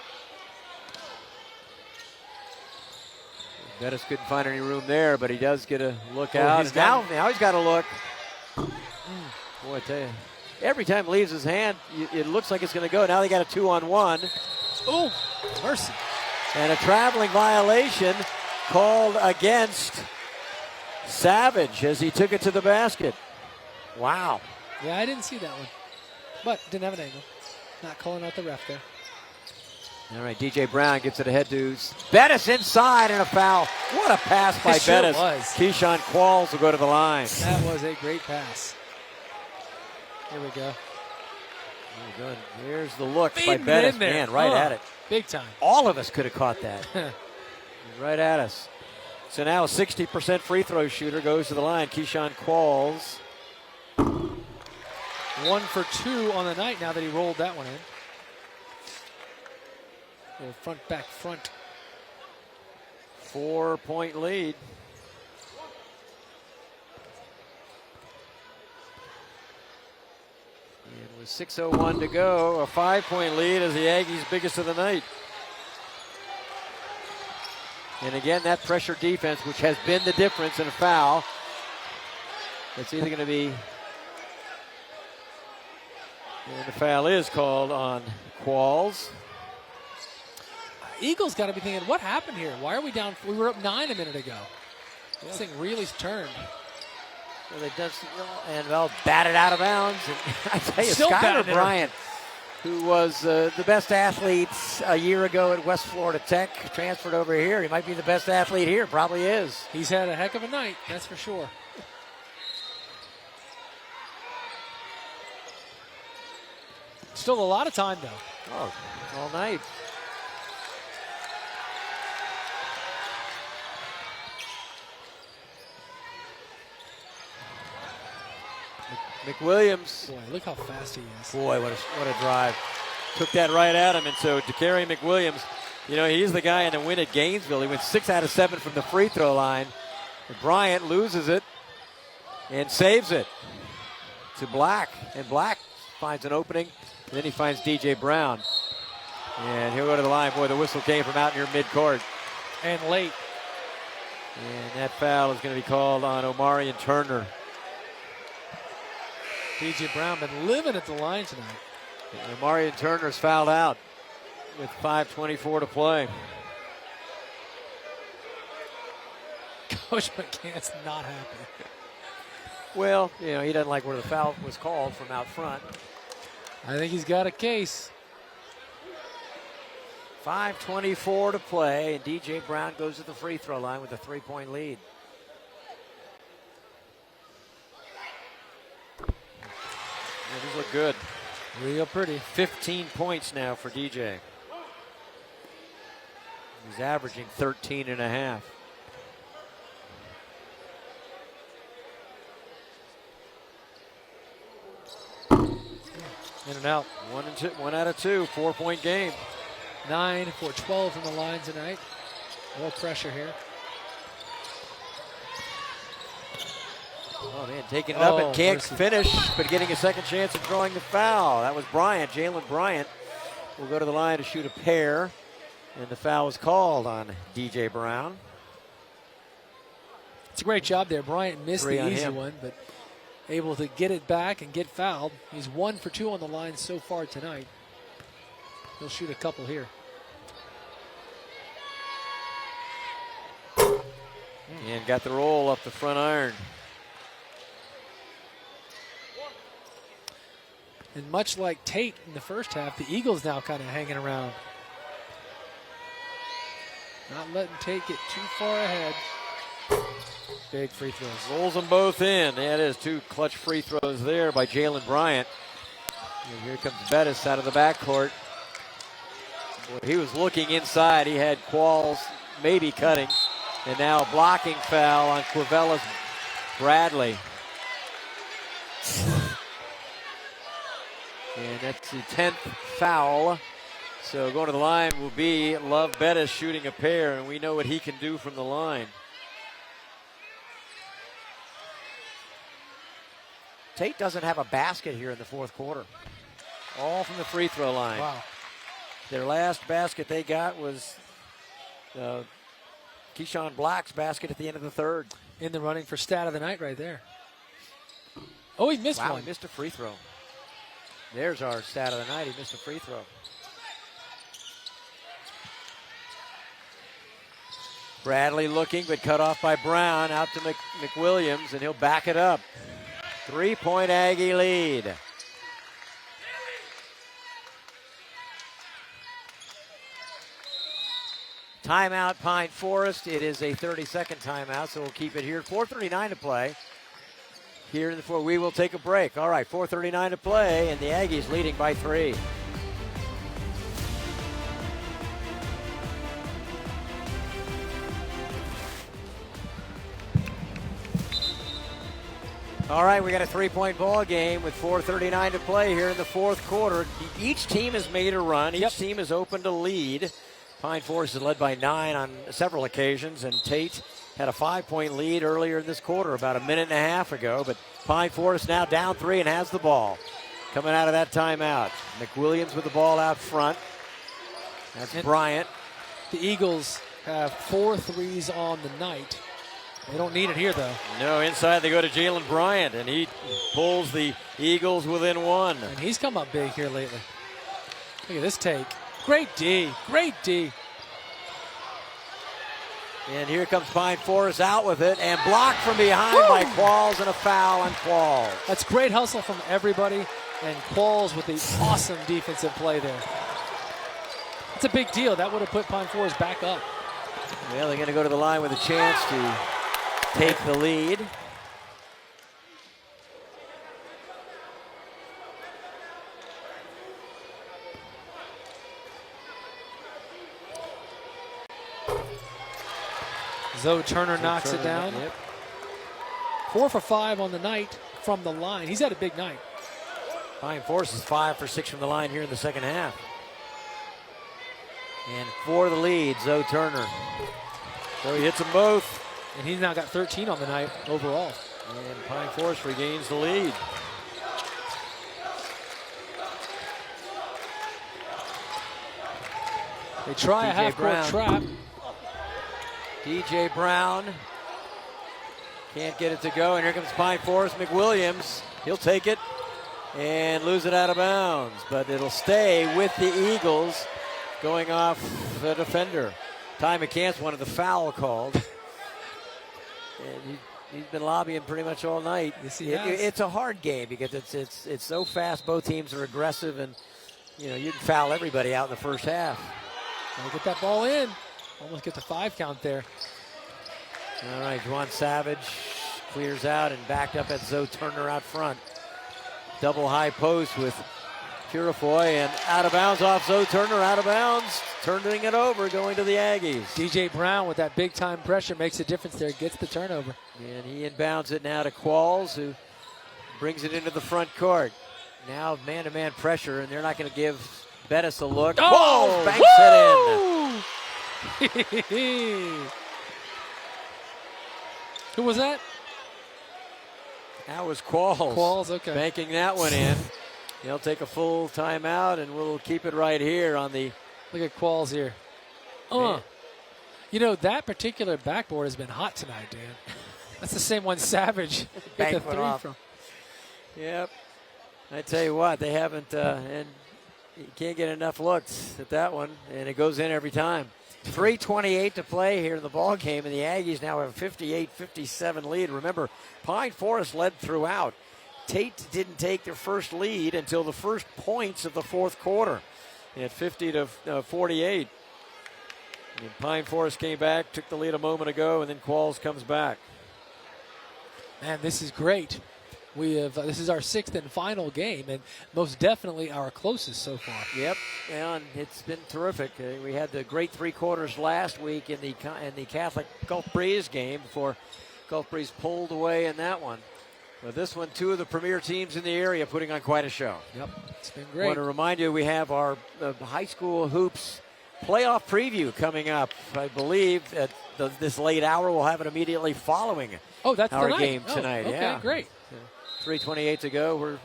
S2: Bettis couldn't find any room there, but he does get a look out. Now he's got a look. Boy, I tell you, every time it leaves his hand, it looks like it's going to go. Now they got a 2-on-1.
S3: Oh, mercy.
S2: And a traveling violation called against Savage as he took it to the basket. Wow.
S3: Yeah, I didn't see that one, but didn't have an angle. Not calling out the ref there.
S2: All right, DJ Brown gets it ahead to Bettis inside and a foul. What a pass by Bettis.
S3: Was.
S2: Keyshawn Qualls will go to the line.
S3: That was a great pass. Here we go.
S2: Good. Here's the look by
S3: Feeding it
S2: Bettis.
S3: in there.
S2: Man, right at it.
S3: Big time.
S2: All of us could have caught that. Right at us. So now a 60% free throw shooter goes to the line. Keyshawn Qualls.
S3: 1 for 2 on the night now that he rolled that one in. Little front, back, front.
S2: 4-point lead. And with 6:01 to go, a 5-point lead is the Aggies' biggest of the night. And again, that pressure defense, which has been the difference in a foul. It's either going to be, and the foul is called on Qualls.
S3: Eagles got to be thinking, what happened here? Why are we down? We were up 9 a minute ago. This thing really turned.
S2: Well, they done, and well, batted out of bounds. And I tell you,
S3: Still
S2: Skylar
S3: batting it.
S2: Bryant, who was the best athlete a year ago at West Florida Tech, transferred over here. He might be the best athlete here. Probably is.
S3: He's had a heck of a night, that's for sure. Still a lot of time, though.
S2: Oh, all night. McWilliams.
S3: Boy, look how fast he is.
S2: Boy, what a drive. Took that right at him. And so Darien McWilliams, you know, he's the guy in the win at Gainesville. He went 6 out of 7 from the free throw line. And Bryant loses it and saves it to Black. And Black finds an opening. And then he finds DJ Brown. And he'll go to the line. Boy, the whistle came from out near midcourt.
S3: And late.
S2: And that foul is going to be called on Omarion Turner.
S3: DJ Brown been living at the line tonight.
S2: And Omarion Turner's fouled out with 5:24 to play.
S3: Coach McCann's not happy.
S2: Well, you know, he doesn't like where the foul was called from out front.
S3: I think he's got a case.
S2: 5:24 to play, and DJ Brown goes to the free throw line with a 3-point lead. Yeah, these look good.
S3: Real pretty.
S2: 15 points now for DJ. He's averaging 13 and a half.
S3: In and out.
S2: 1 out of 2, 4-point game.
S3: 9 for 12 from the line tonight. More pressure here.
S2: Oh, man, taking it up and can't
S3: mercy.
S2: finish, but getting a second chance at drawing the foul. That was Bryant. Jalen Bryant will go to the line to shoot a pair, and the foul is called on DJ Brown.
S3: It's a great job there. Bryant missed
S2: 3
S3: the
S2: on
S3: easy
S2: him.
S3: one, but able to get it back and get fouled. He's 1 for 2 on the line so far tonight. He'll shoot a couple here.
S2: And got the roll up the front iron.
S3: And much like Tate in the first half, the Eagles now kind of hanging around. Not letting Tate get too far ahead. Big free throws.
S2: Rolls them both in. Yeah, it is 2 clutch free throws there by Jalen Bryant. And here comes Bettis out of the backcourt. Boy, he was looking inside. He had Qualls maybe cutting. And now a blocking foul on Quavelis Bradley. And that's the 10th foul. So going to the line will be Love Bettis shooting a pair, and we know what he can do from the line. Tate doesn't have a basket here in the fourth quarter. All from the free throw line.
S3: Wow.
S2: Their last basket they got was Keyshawn Black's basket at the end of the third.
S3: In the running for stat of the night right there. Oh, he missed
S2: Wow,
S3: one.
S2: he missed a free throw. There's our stat of the night. He missed a free throw. Bradley looking, but cut off by Brown. Out to McWilliams, and he'll back it up. 3-point Aggie lead. Timeout, Pine Forest. It is a 30-second timeout, so we'll keep it here. 4:39 to play. here in the fourth. We will take a break. All right, 4:39 to play, and the Aggies leading by 3. All right, we got a 3-point ball game with 4:39 to play here in the fourth quarter. Each team has made a run. Each team has opened a lead. Pine Forest is led by 9 on several occasions, and Tate had a 5-point lead earlier in this quarter, about a minute and a half ago. But Pine Forest now down 3 and has the ball. Coming out of that timeout, McWilliams with the ball out front. That's Bryant.
S3: The Eagles have 4 threes on the night. They don't need it here, though.
S2: No, inside they go to Jalen Bryant, and he pulls the Eagles within 1.
S3: And he's come up big here lately. Look at this take. Great D. Great D.
S2: And here comes Pine Forest out with it, and blocked from behind by Qualls, and a foul on Qualls.
S3: That's great hustle from everybody, and Qualls with the awesome defensive play there. It's a big deal. That would have put Pine Forest back up.
S2: Well, they're going to go to the line with a chance to take the lead.
S3: Zoe Turner knocks it down.
S2: Yep.
S3: 4 for 5 on the night from the line. He's had a big night.
S2: Pine Forest is 5 for 6 from the line here in the second half. And for the lead, Zoe Turner. So he hits them both.
S3: And he's now got 13 on the night overall.
S2: And Pine Forest regains the lead.
S3: They try a half-court trap.
S2: DJ Brown can't get it to go, and here comes Pine Forest. McWilliams, he'll take it and lose it out of bounds, but it'll stay with the Eagles, going off the defender. Ty McCants wanted the foul called, and he's been lobbying pretty much all night.
S3: Yes,
S2: It's a hard game because it's so fast. Both teams are aggressive, and you can foul everybody out in the first half.
S3: Gotta get that ball in. Almost get the 5 count there.
S2: All right, Juwan Savage clears out and backed up at Zoe Turner out front. Double high post with Purifoy, and out of bounds off Zoe Turner, out of bounds. Turning it over, going to the Aggies.
S3: DJ Brown with that big time pressure makes a difference there, gets the turnover.
S2: And he inbounds it now to Qualls, who brings it into the front court. Now man-to-man pressure, and they're not going to give Bettis a look.
S3: Oh,
S2: Qualls banks it in.
S3: Who was that?
S2: That was Qualls.
S3: Qualls, okay.
S2: Banking that one in. He'll take a full timeout, and we'll keep it right here on the...
S3: Look at Qualls here. That particular backboard has been hot tonight, Dan. That's the same one Savage hit the 3 from.
S2: Yep. I tell you what, they haven't, and you can't get enough looks at that one, and it goes in every time. 3:28 to play here in the ball game, and the Aggies now have a 58-57 lead. Remember, Pine Forest led throughout. Tate didn't take their first lead until the first points of the fourth quarter at 50-48. And Pine Forest came back, took the lead a moment ago, and then Qualls comes back.
S3: Man, this is great. This is our 6th and final game, and most definitely our closest so far.
S2: Yep, and it's been terrific. We had the great 3 quarters last week in the Catholic Gulf Breeze game before Gulf Breeze pulled away in that one. But this one, 2 of the premier teams in the area putting on quite a show.
S3: Yep, it's been great.
S2: I want to remind you we have our high school hoops playoff preview coming up. I believe at this late hour we'll have it immediately following
S3: that's
S2: our
S3: tonight.
S2: game tonight.
S3: Okay,
S2: yeah,
S3: great.
S2: 3:28 to go. If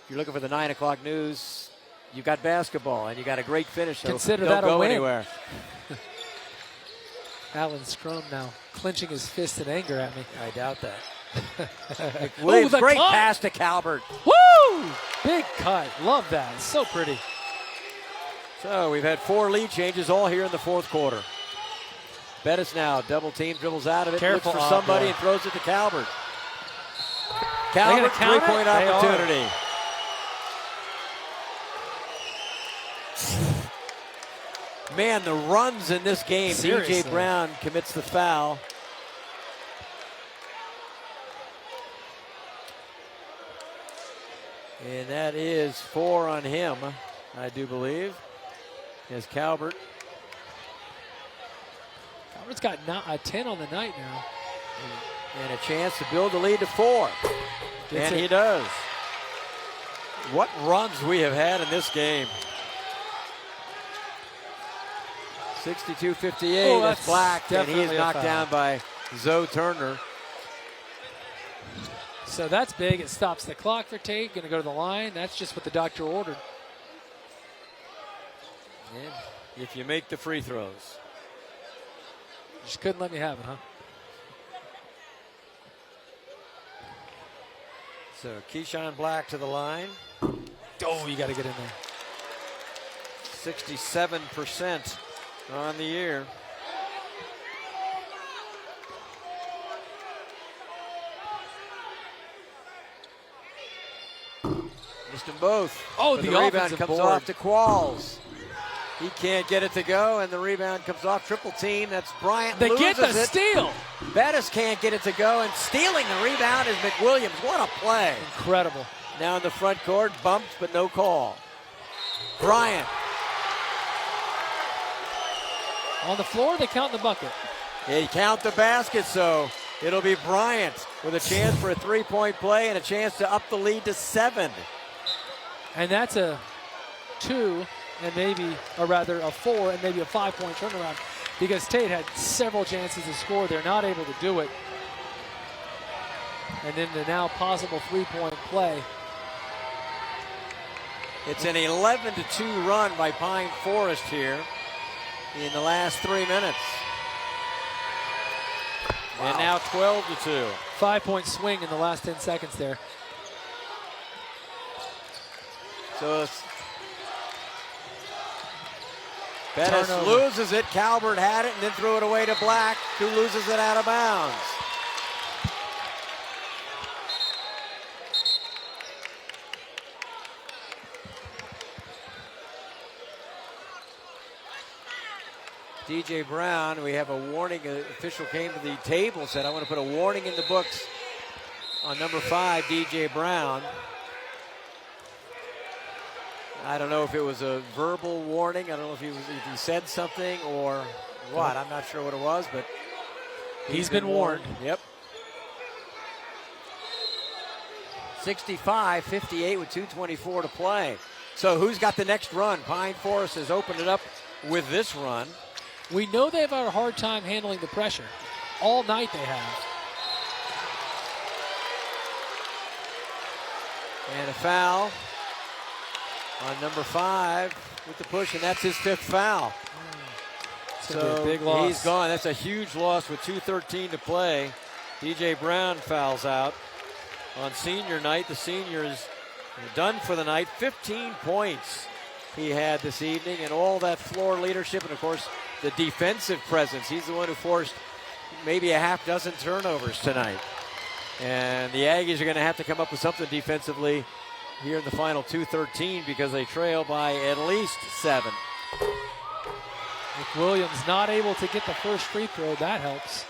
S2: you're looking for the 9 o'clock news, you've got basketball, and you got a great finish. So
S3: Consider
S2: don't
S3: that a
S2: go
S3: win.
S2: anywhere.
S3: Alan Scrum now clenching his fist in anger at me.
S2: I doubt that. Williams, great pass to Talbert.
S3: Woo! Big cut. Love that. It's so pretty.
S2: So we've had 4 lead changes all here in the fourth quarter. Bettis now double team, dribbles out of it,
S3: Careful,
S2: looks for somebody and throws it to Talbert.
S3: Talbert,
S2: 3-point opportunity. Man, the runs in this game.
S3: Seriously.
S2: DJ Brown commits the foul. And that is 4 on him, I do believe. As Talbert's
S3: got a 10 on the night now.
S2: And a chance to build the lead to 4. And he does. What runs we have had in this game. 62-58,
S3: oh,
S2: that's Black, and he's knocked down by Zoe Turner.
S3: So that's big. It stops the clock for Tate. Going to go to the line. That's just what the doctor ordered.
S2: And if you make the free throws.
S3: Just couldn't let me have it, huh?
S2: So Keyshawn Black to the line.
S3: Oh, you got to get in there.
S2: 67% on the year. Missed them both.
S3: Oh,
S2: but
S3: the
S2: rebound
S3: offensive
S2: comes
S3: board.
S2: off to Qualls. He can't get it to go, and the rebound comes off. Triple team. That's Bryant.
S3: They get the
S2: loses it.
S3: steal.
S2: Bettis can't get it to go, and stealing the rebound is McWilliams. What a play.
S3: Incredible.
S2: Now in the front court, bumped, but no call. Bryant.
S3: On the floor, they count the bucket.
S2: They count the basket, so it'll be Bryant with a chance for a three-point play and a chance to up the lead to 7.
S3: And that's a 2 and maybe, or rather a 4 and maybe a 5-point turnaround because Tate had several chances to score. They're not able to do it. And then the now possible 3-point play.
S2: It's an 11-2 run by Pine Forest here in the last 3 minutes. Wow. And now 12-2.
S3: 5-point swing in the last 10 seconds there.
S2: So Bettis loses it. Talbert had it and then threw it away to Black, who loses it out of bounds. DJ Brown, we have a warning. An official came to the table, said, I want to put a warning in the books on number 5, DJ Brown. I don't know if it was a verbal warning. I don't know if he said something or what. I'm not sure what it was, but
S3: he's been warned.
S2: Yep. 65-58 with 2:24 to play. So who's got the next run? Pine Forest has opened it up with this run.
S3: We know they've had a hard time handling the pressure. All night they have.
S2: And a foul on number 5 with the push, and that's his 5th foul. So
S3: big loss.
S2: He's gone. That's a huge loss with 2:13 to play. DJ Brown fouls out on senior night. The seniors done for the night. 15 points he had this evening, and all that floor leadership, and of course the defensive presence. He's the one who forced maybe a half dozen turnovers tonight. And the Aggies are going to have to come up with something defensively here in the final 2:13 because they trail by at least 7.
S3: McWilliams not able to get the first free throw. That helps.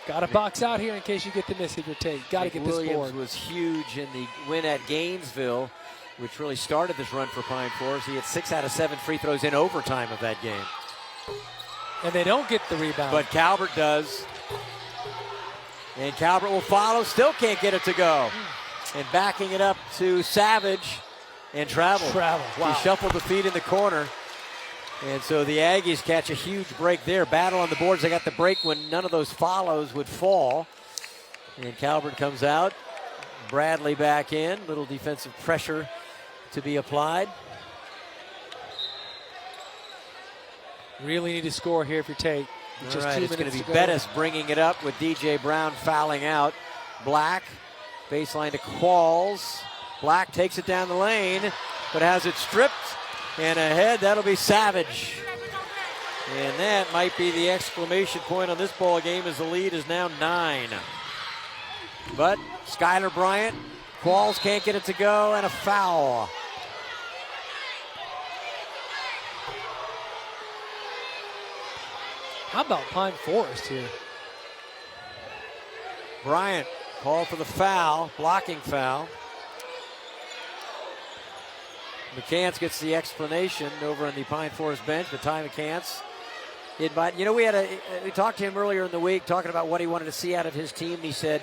S3: Got to box out here in case you get the miss if you're Tate. Got to get this board.
S2: McWilliams was huge in the win at Gainesville, which really started this run for Pine Forest. He had 6 out of 7 free throws in overtime of that game.
S3: And they don't get the rebound.
S2: But Talbert does. And Talbert will follow, still can't get it to go. And backing it up to Savage and Travel.
S3: Wow.
S2: He shuffled the feet in the corner. And so the Aggies catch a huge break there. Battle on the boards. They got the break when none of those follows would fall. And Talbert comes out. Bradley back in. Little defensive pressure to be applied.
S3: Really need to score here if you're Tate.
S2: All right, it's going to be Bettis bringing it up with DJ Brown fouling out. Black, baseline to Qualls. Black takes it down the lane, but has it stripped. And ahead, that'll be Savage. And that might be the exclamation point on this ball game as the lead is now 9. But Skylar Bryant, Qualls can't get it to go, and a foul.
S3: How about Pine Forest here?
S2: Bryant called for the foul, blocking foul. McCants gets the explanation over on the Pine Forest bench, but Ty McCants. We talked to him earlier in the week talking about what he wanted to see out of his team, and he said,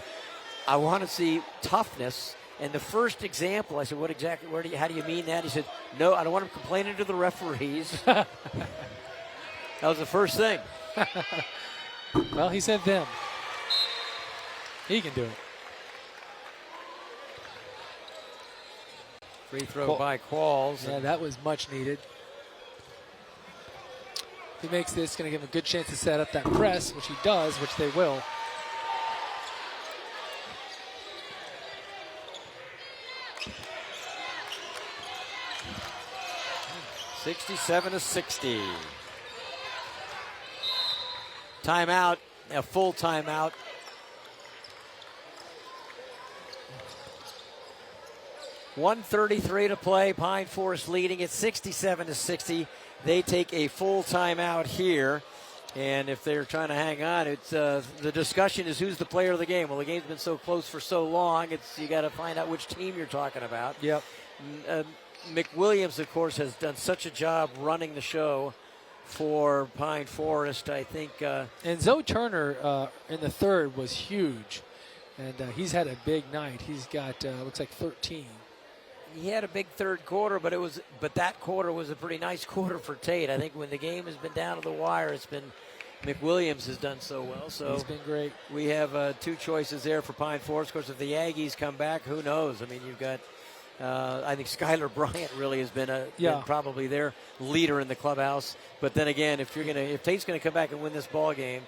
S2: I want to see toughness. And the first example, I said, what exactly, how do you mean that? He said, no, I don't want him complaining to the referees. That was the first thing.
S3: Well, he said them. He can do it.
S2: Free throw by Qualls.
S3: Yeah, that was much needed. If he makes this, going to give him a good chance to set up that press, which he does, which they will.
S2: 67-60. Timeout, a full timeout. .133 to play. Pine Forest leading at 67-60. They take a full timeout here. And if they're trying to hang on, it's the discussion is who's the player of the game. Well, the game's been so close for so long. You got to find out which team you're talking about.
S3: Yep.
S2: McWilliams, of course, has done such a job running the show for Pine Forest, I think.
S3: And Zoe Turner in the third was huge. And he's had a big night. He's got, looks like 13.
S2: He had a big third quarter, but that quarter was a pretty nice quarter for Tate. I think when the game has been down to the wire, it's been McWilliams has done so well. So
S3: he's been great.
S2: We have two choices there for Pine Forest. Of course, if the Aggies come back, who knows? I mean, you've got, I think Skylar Bryant really has been been probably their leader in the clubhouse. But then again, if Tate's gonna come back and win this ball game,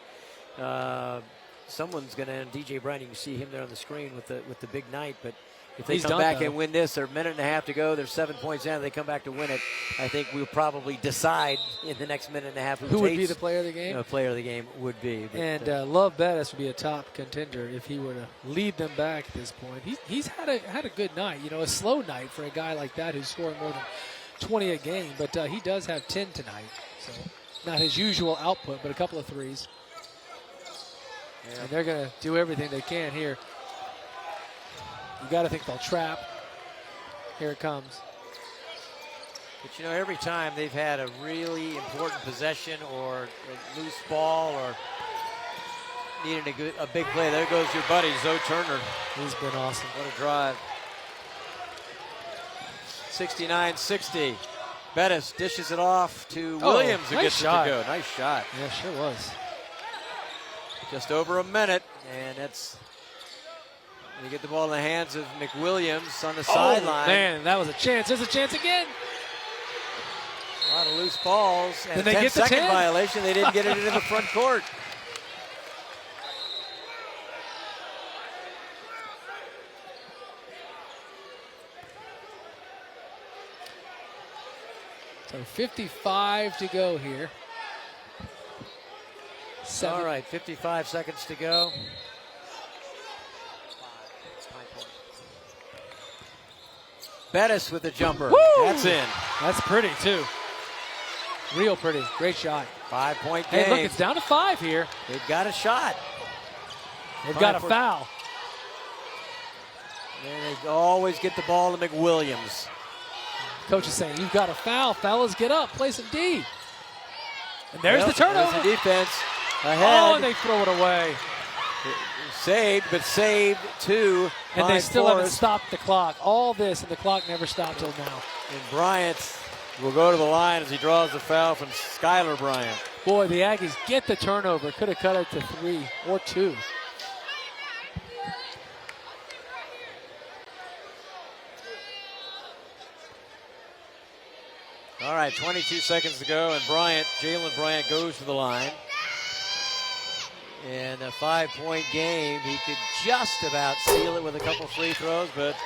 S2: someone's gonna. DJ Bryant, you can see him there on the screen with the big night, but. If they come back and win this, there's a minute and a half to go. There's 7 points down. They come back to win it. I think we'll probably decide in the next minute and a half
S3: who would be the player of the game.
S2: Player of the game would be. But,
S3: and Love Bettis would be a top contender if he were to lead them back at this point. He's had a good night. You know, a slow night for a guy like that who's scoring more than 20 a game. But he does have 10 tonight. So not his usual output, but a couple of threes. Yeah. And they're going to do everything they can here. You got to think they'll trap. Here it comes.
S2: But, you know, every time they've had a really important possession or a loose ball or needing a big play, there goes your buddy, Zoe Turner.
S3: He's been awesome.
S2: What a drive. 69-60. Bettis dishes it off to Williams who gets it to go. Nice shot.
S3: Yeah, sure was.
S2: Just over a minute, and that's... You get the ball in the hands of McWilliams on the sideline.
S3: Man, that was a chance. There's a chance again.
S2: A lot of loose balls. And
S3: Did they get the
S2: 10-second violation. They didn't get it into the front court.
S3: So 55 to go here.
S2: All right, 55 seconds to go. Bettis with the jumper.
S3: Woo!
S2: That's in.
S3: That's pretty, too. Real pretty. Great shot.
S2: 5-point game.
S3: Hey, look, it's down to 5 here.
S2: They've got a shot.
S3: They've got a foul.
S2: And they always get the ball to McWilliams.
S3: Coach is saying, you've got a foul. Fellas, get up. Play some D. And there's the turnover.
S2: There's the defense. Ahead.
S3: Oh, and they throw it away.
S2: Saved, but saved to
S3: And they still
S2: Forest.
S3: haven't stopped the clock. All this, and the clock never stopped till now.
S2: And Bryant will go to the line as he draws the foul from Skylar Bryant.
S3: Boy, the Aggies get the turnover. Could have cut it to 3 or 2.
S2: All right, 22 seconds to go, and Jalen Bryant goes to the line. And a 5-point game. He could just about seal it with a couple free throws, but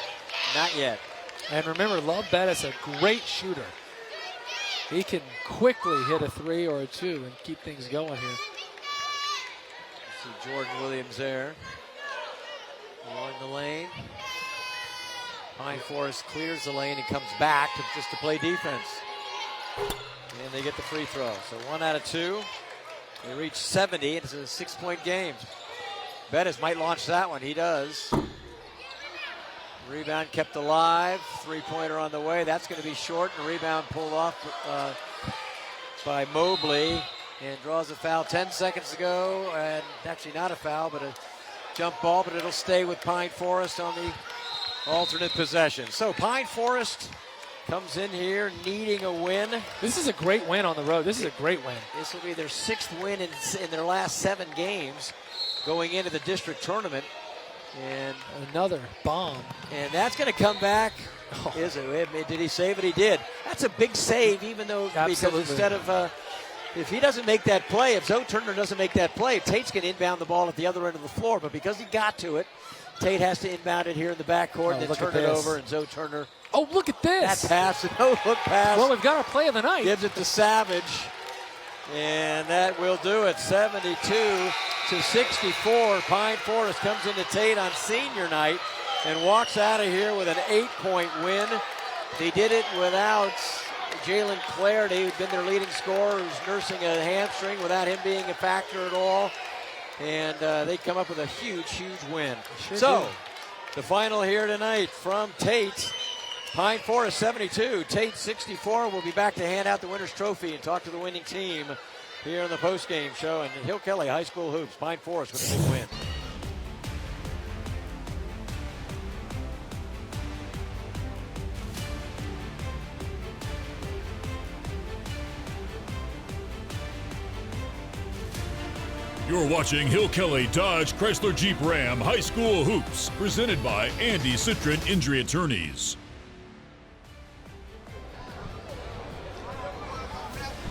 S2: not yet.
S3: And remember, Love Bettis, a great shooter. He can quickly hit a 3 or a 2 and keep things going here.
S2: See Jordan Williams there. Along the lane. Pine Forest clears the lane and comes back just to play defense. And they get the free throw. So 1 out of 2. They reach 70. It's a 6-point game. Bettis might launch that one. He does. Rebound kept alive. Three-pointer on the way. That's going to be short, and rebound pulled off by Mobley, and draws a foul. 10 seconds to go, and actually not a foul, but a jump ball, but it'll stay with Pine Forest on the alternate possession. So Pine Forest comes in here needing a win.
S3: This is a great win on the road. This is a great win.
S2: This will be their 6th win in their last 7 games going into the district tournament. And
S3: another bomb.
S2: And that's going to come back. Oh. Did he save it? He did. That's a big save, even though because instead of if he doesn't make that play, if Zoe Turner doesn't make that play, Tate's going to inbound the ball at the other end of the floor. But because he got to it, Tate has to inbound it here in the backcourt and then turn it over, and Zoe Turner.
S3: Oh, look at this.
S2: That pass, the no-look pass.
S3: Well, we've got our play of the night.
S2: Gives it to Savage, and that will do it. 72-64. Pine Forest comes into Tate on senior night and walks out of here with an 8-point win. They did it without Jalen Clarity, who'd been their leading scorer, who's nursing a hamstring, without him being a factor at all. And they come up with a huge, huge win. So, the final here tonight from Tate. Pine Forest 72, Tate 64. We'll be back to hand out the winner's trophy and talk to the winning team here in the postgame show. And Hill Kelly High School Hoops, Pine Forest with a big win.
S1: You're watching Hill Kelly Dodge Chrysler Jeep Ram High School Hoops, presented by Andy Citron Injury Attorneys.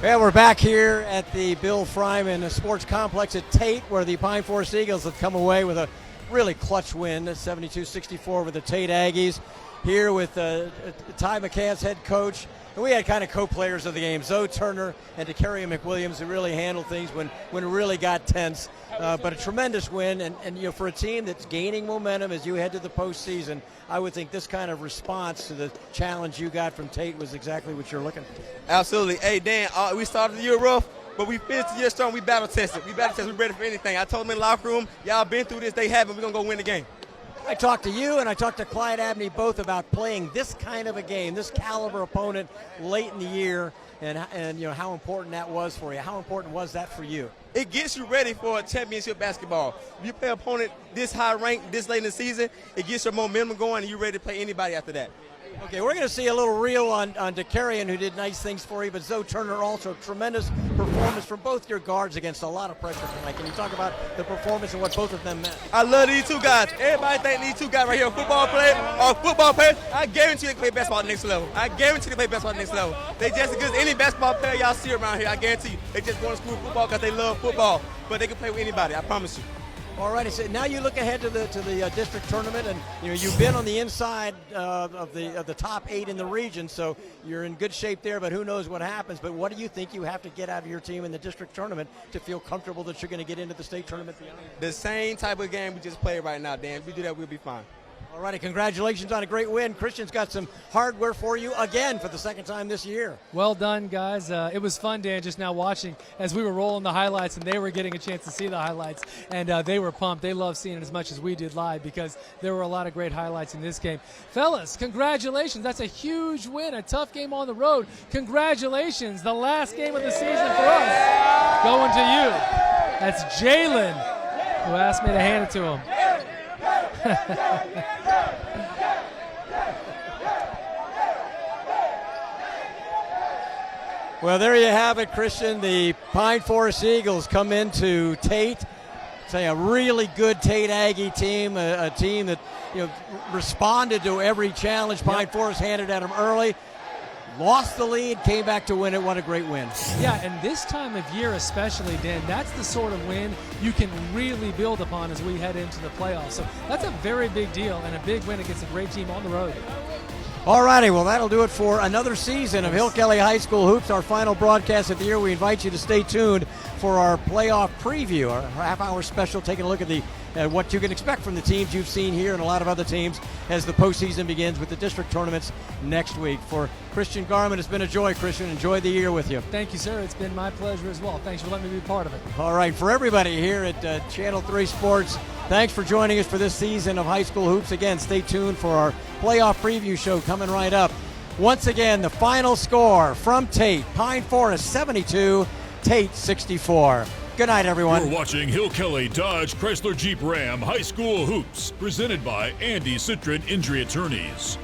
S2: Well, we're back here at the Bill Fryman Sports Complex at Tate, where the Pine Forest Eagles have come away with a really clutch win, 72-64 over the Tate Aggies. Here with Ty McCann's head coach. And we had kind of co-players of the game, Zoe Turner and DeCarrie McWilliams, who really handled things when it really got tense. But a tremendous win, and you know, for a team that's gaining momentum as you head to the postseason, I would think this kind of response to the challenge you got from Tate was exactly what you're looking for.
S4: Absolutely. Hey, Dan, we started the year rough, but we finished the year strong. We battle tested. We're ready for anything. I told them in the locker room, y'all been through this, they haven't. We're going to go win the game.
S2: I talked to you and I talked to Clyde Abney both about playing this kind of a game, this caliber opponent late in the year, and you know how important that was for you. How important was that for you?
S4: It gets you ready for a championship basketball. If you play an opponent this high ranked this late in the season, it gets your momentum going and you're ready to play anybody after that.
S2: Okay, we're going to see a little reel on DeCarrion, who did nice things for you, but Zoe Turner also tremendous performance from both your guards against a lot of pressure tonight. Can you talk about the performance and what both of them meant?
S4: I love these two guys. Everybody think these two guys right here are football players. I guarantee they can play basketball at the next level. I guarantee they play basketball at the next level. They just as good as any basketball player y'all see around here. I guarantee you. They just going to school football because they love football, but they can play with anybody. I promise you.
S2: All right, so now you look ahead to the district tournament, and you know you've been on the inside of the top 8 in the region, so you're in good shape there. But who knows what happens? But what do you think you have to get out of your team in the district tournament to feel comfortable that you're going to get into the state tournament beyond?
S4: The same type of game we just played right now, Dan. If we do that, we'll be fine.
S2: All righty, congratulations on a great win. Christian's got some hardware for you again for the second time this year.
S5: Well done, guys. It was fun, Dan, just now watching as we were rolling the highlights, and they were getting a chance to see the highlights, and they were pumped. They loved seeing it as much as we did live because there were a lot of great highlights in this game. Fellas, congratulations. That's a huge win, a tough game on the road. Congratulations. The last game of the season for us going to you. That's Jalen, who asked me to hand it to him.
S2: Well, there you have it, Christian. The Pine Forest Eagles come into Tate. Say a really good Tate Aggie team, a team that responded to every challenge Pine Forest handed at them early. Lost the lead, came back to win it. What a great win.
S5: Yeah, and this time of year especially, Dan, that's the sort of win you can really build upon as we head into the playoffs. So that's a very big deal and a big win against a great team on the road.
S2: All righty, well, that'll do it for another season of Hill Kelly High School Hoops, our final broadcast of the year. We invite you to stay tuned for our playoff preview, our half-hour special, taking a look at what you can expect from the teams you've seen here and a lot of other teams as the postseason begins with the district tournaments next week. For Christian Garman, it's been a joy, Christian. Enjoy the year with you.
S5: Thank you, sir. It's been my pleasure as well. Thanks for letting me be part of it.
S2: All right, for everybody here at Channel 3 Sports, Thanks for joining us for this season of High School Hoops. Again, stay tuned for our playoff preview show coming right up. Once again, the final score from Tate, Pine Forest 72, Tate 64. Good night, everyone.
S1: You're watching Hill Kelly Dodge Chrysler Jeep Ram High School Hoops, presented by Andy Citron Injury Attorneys.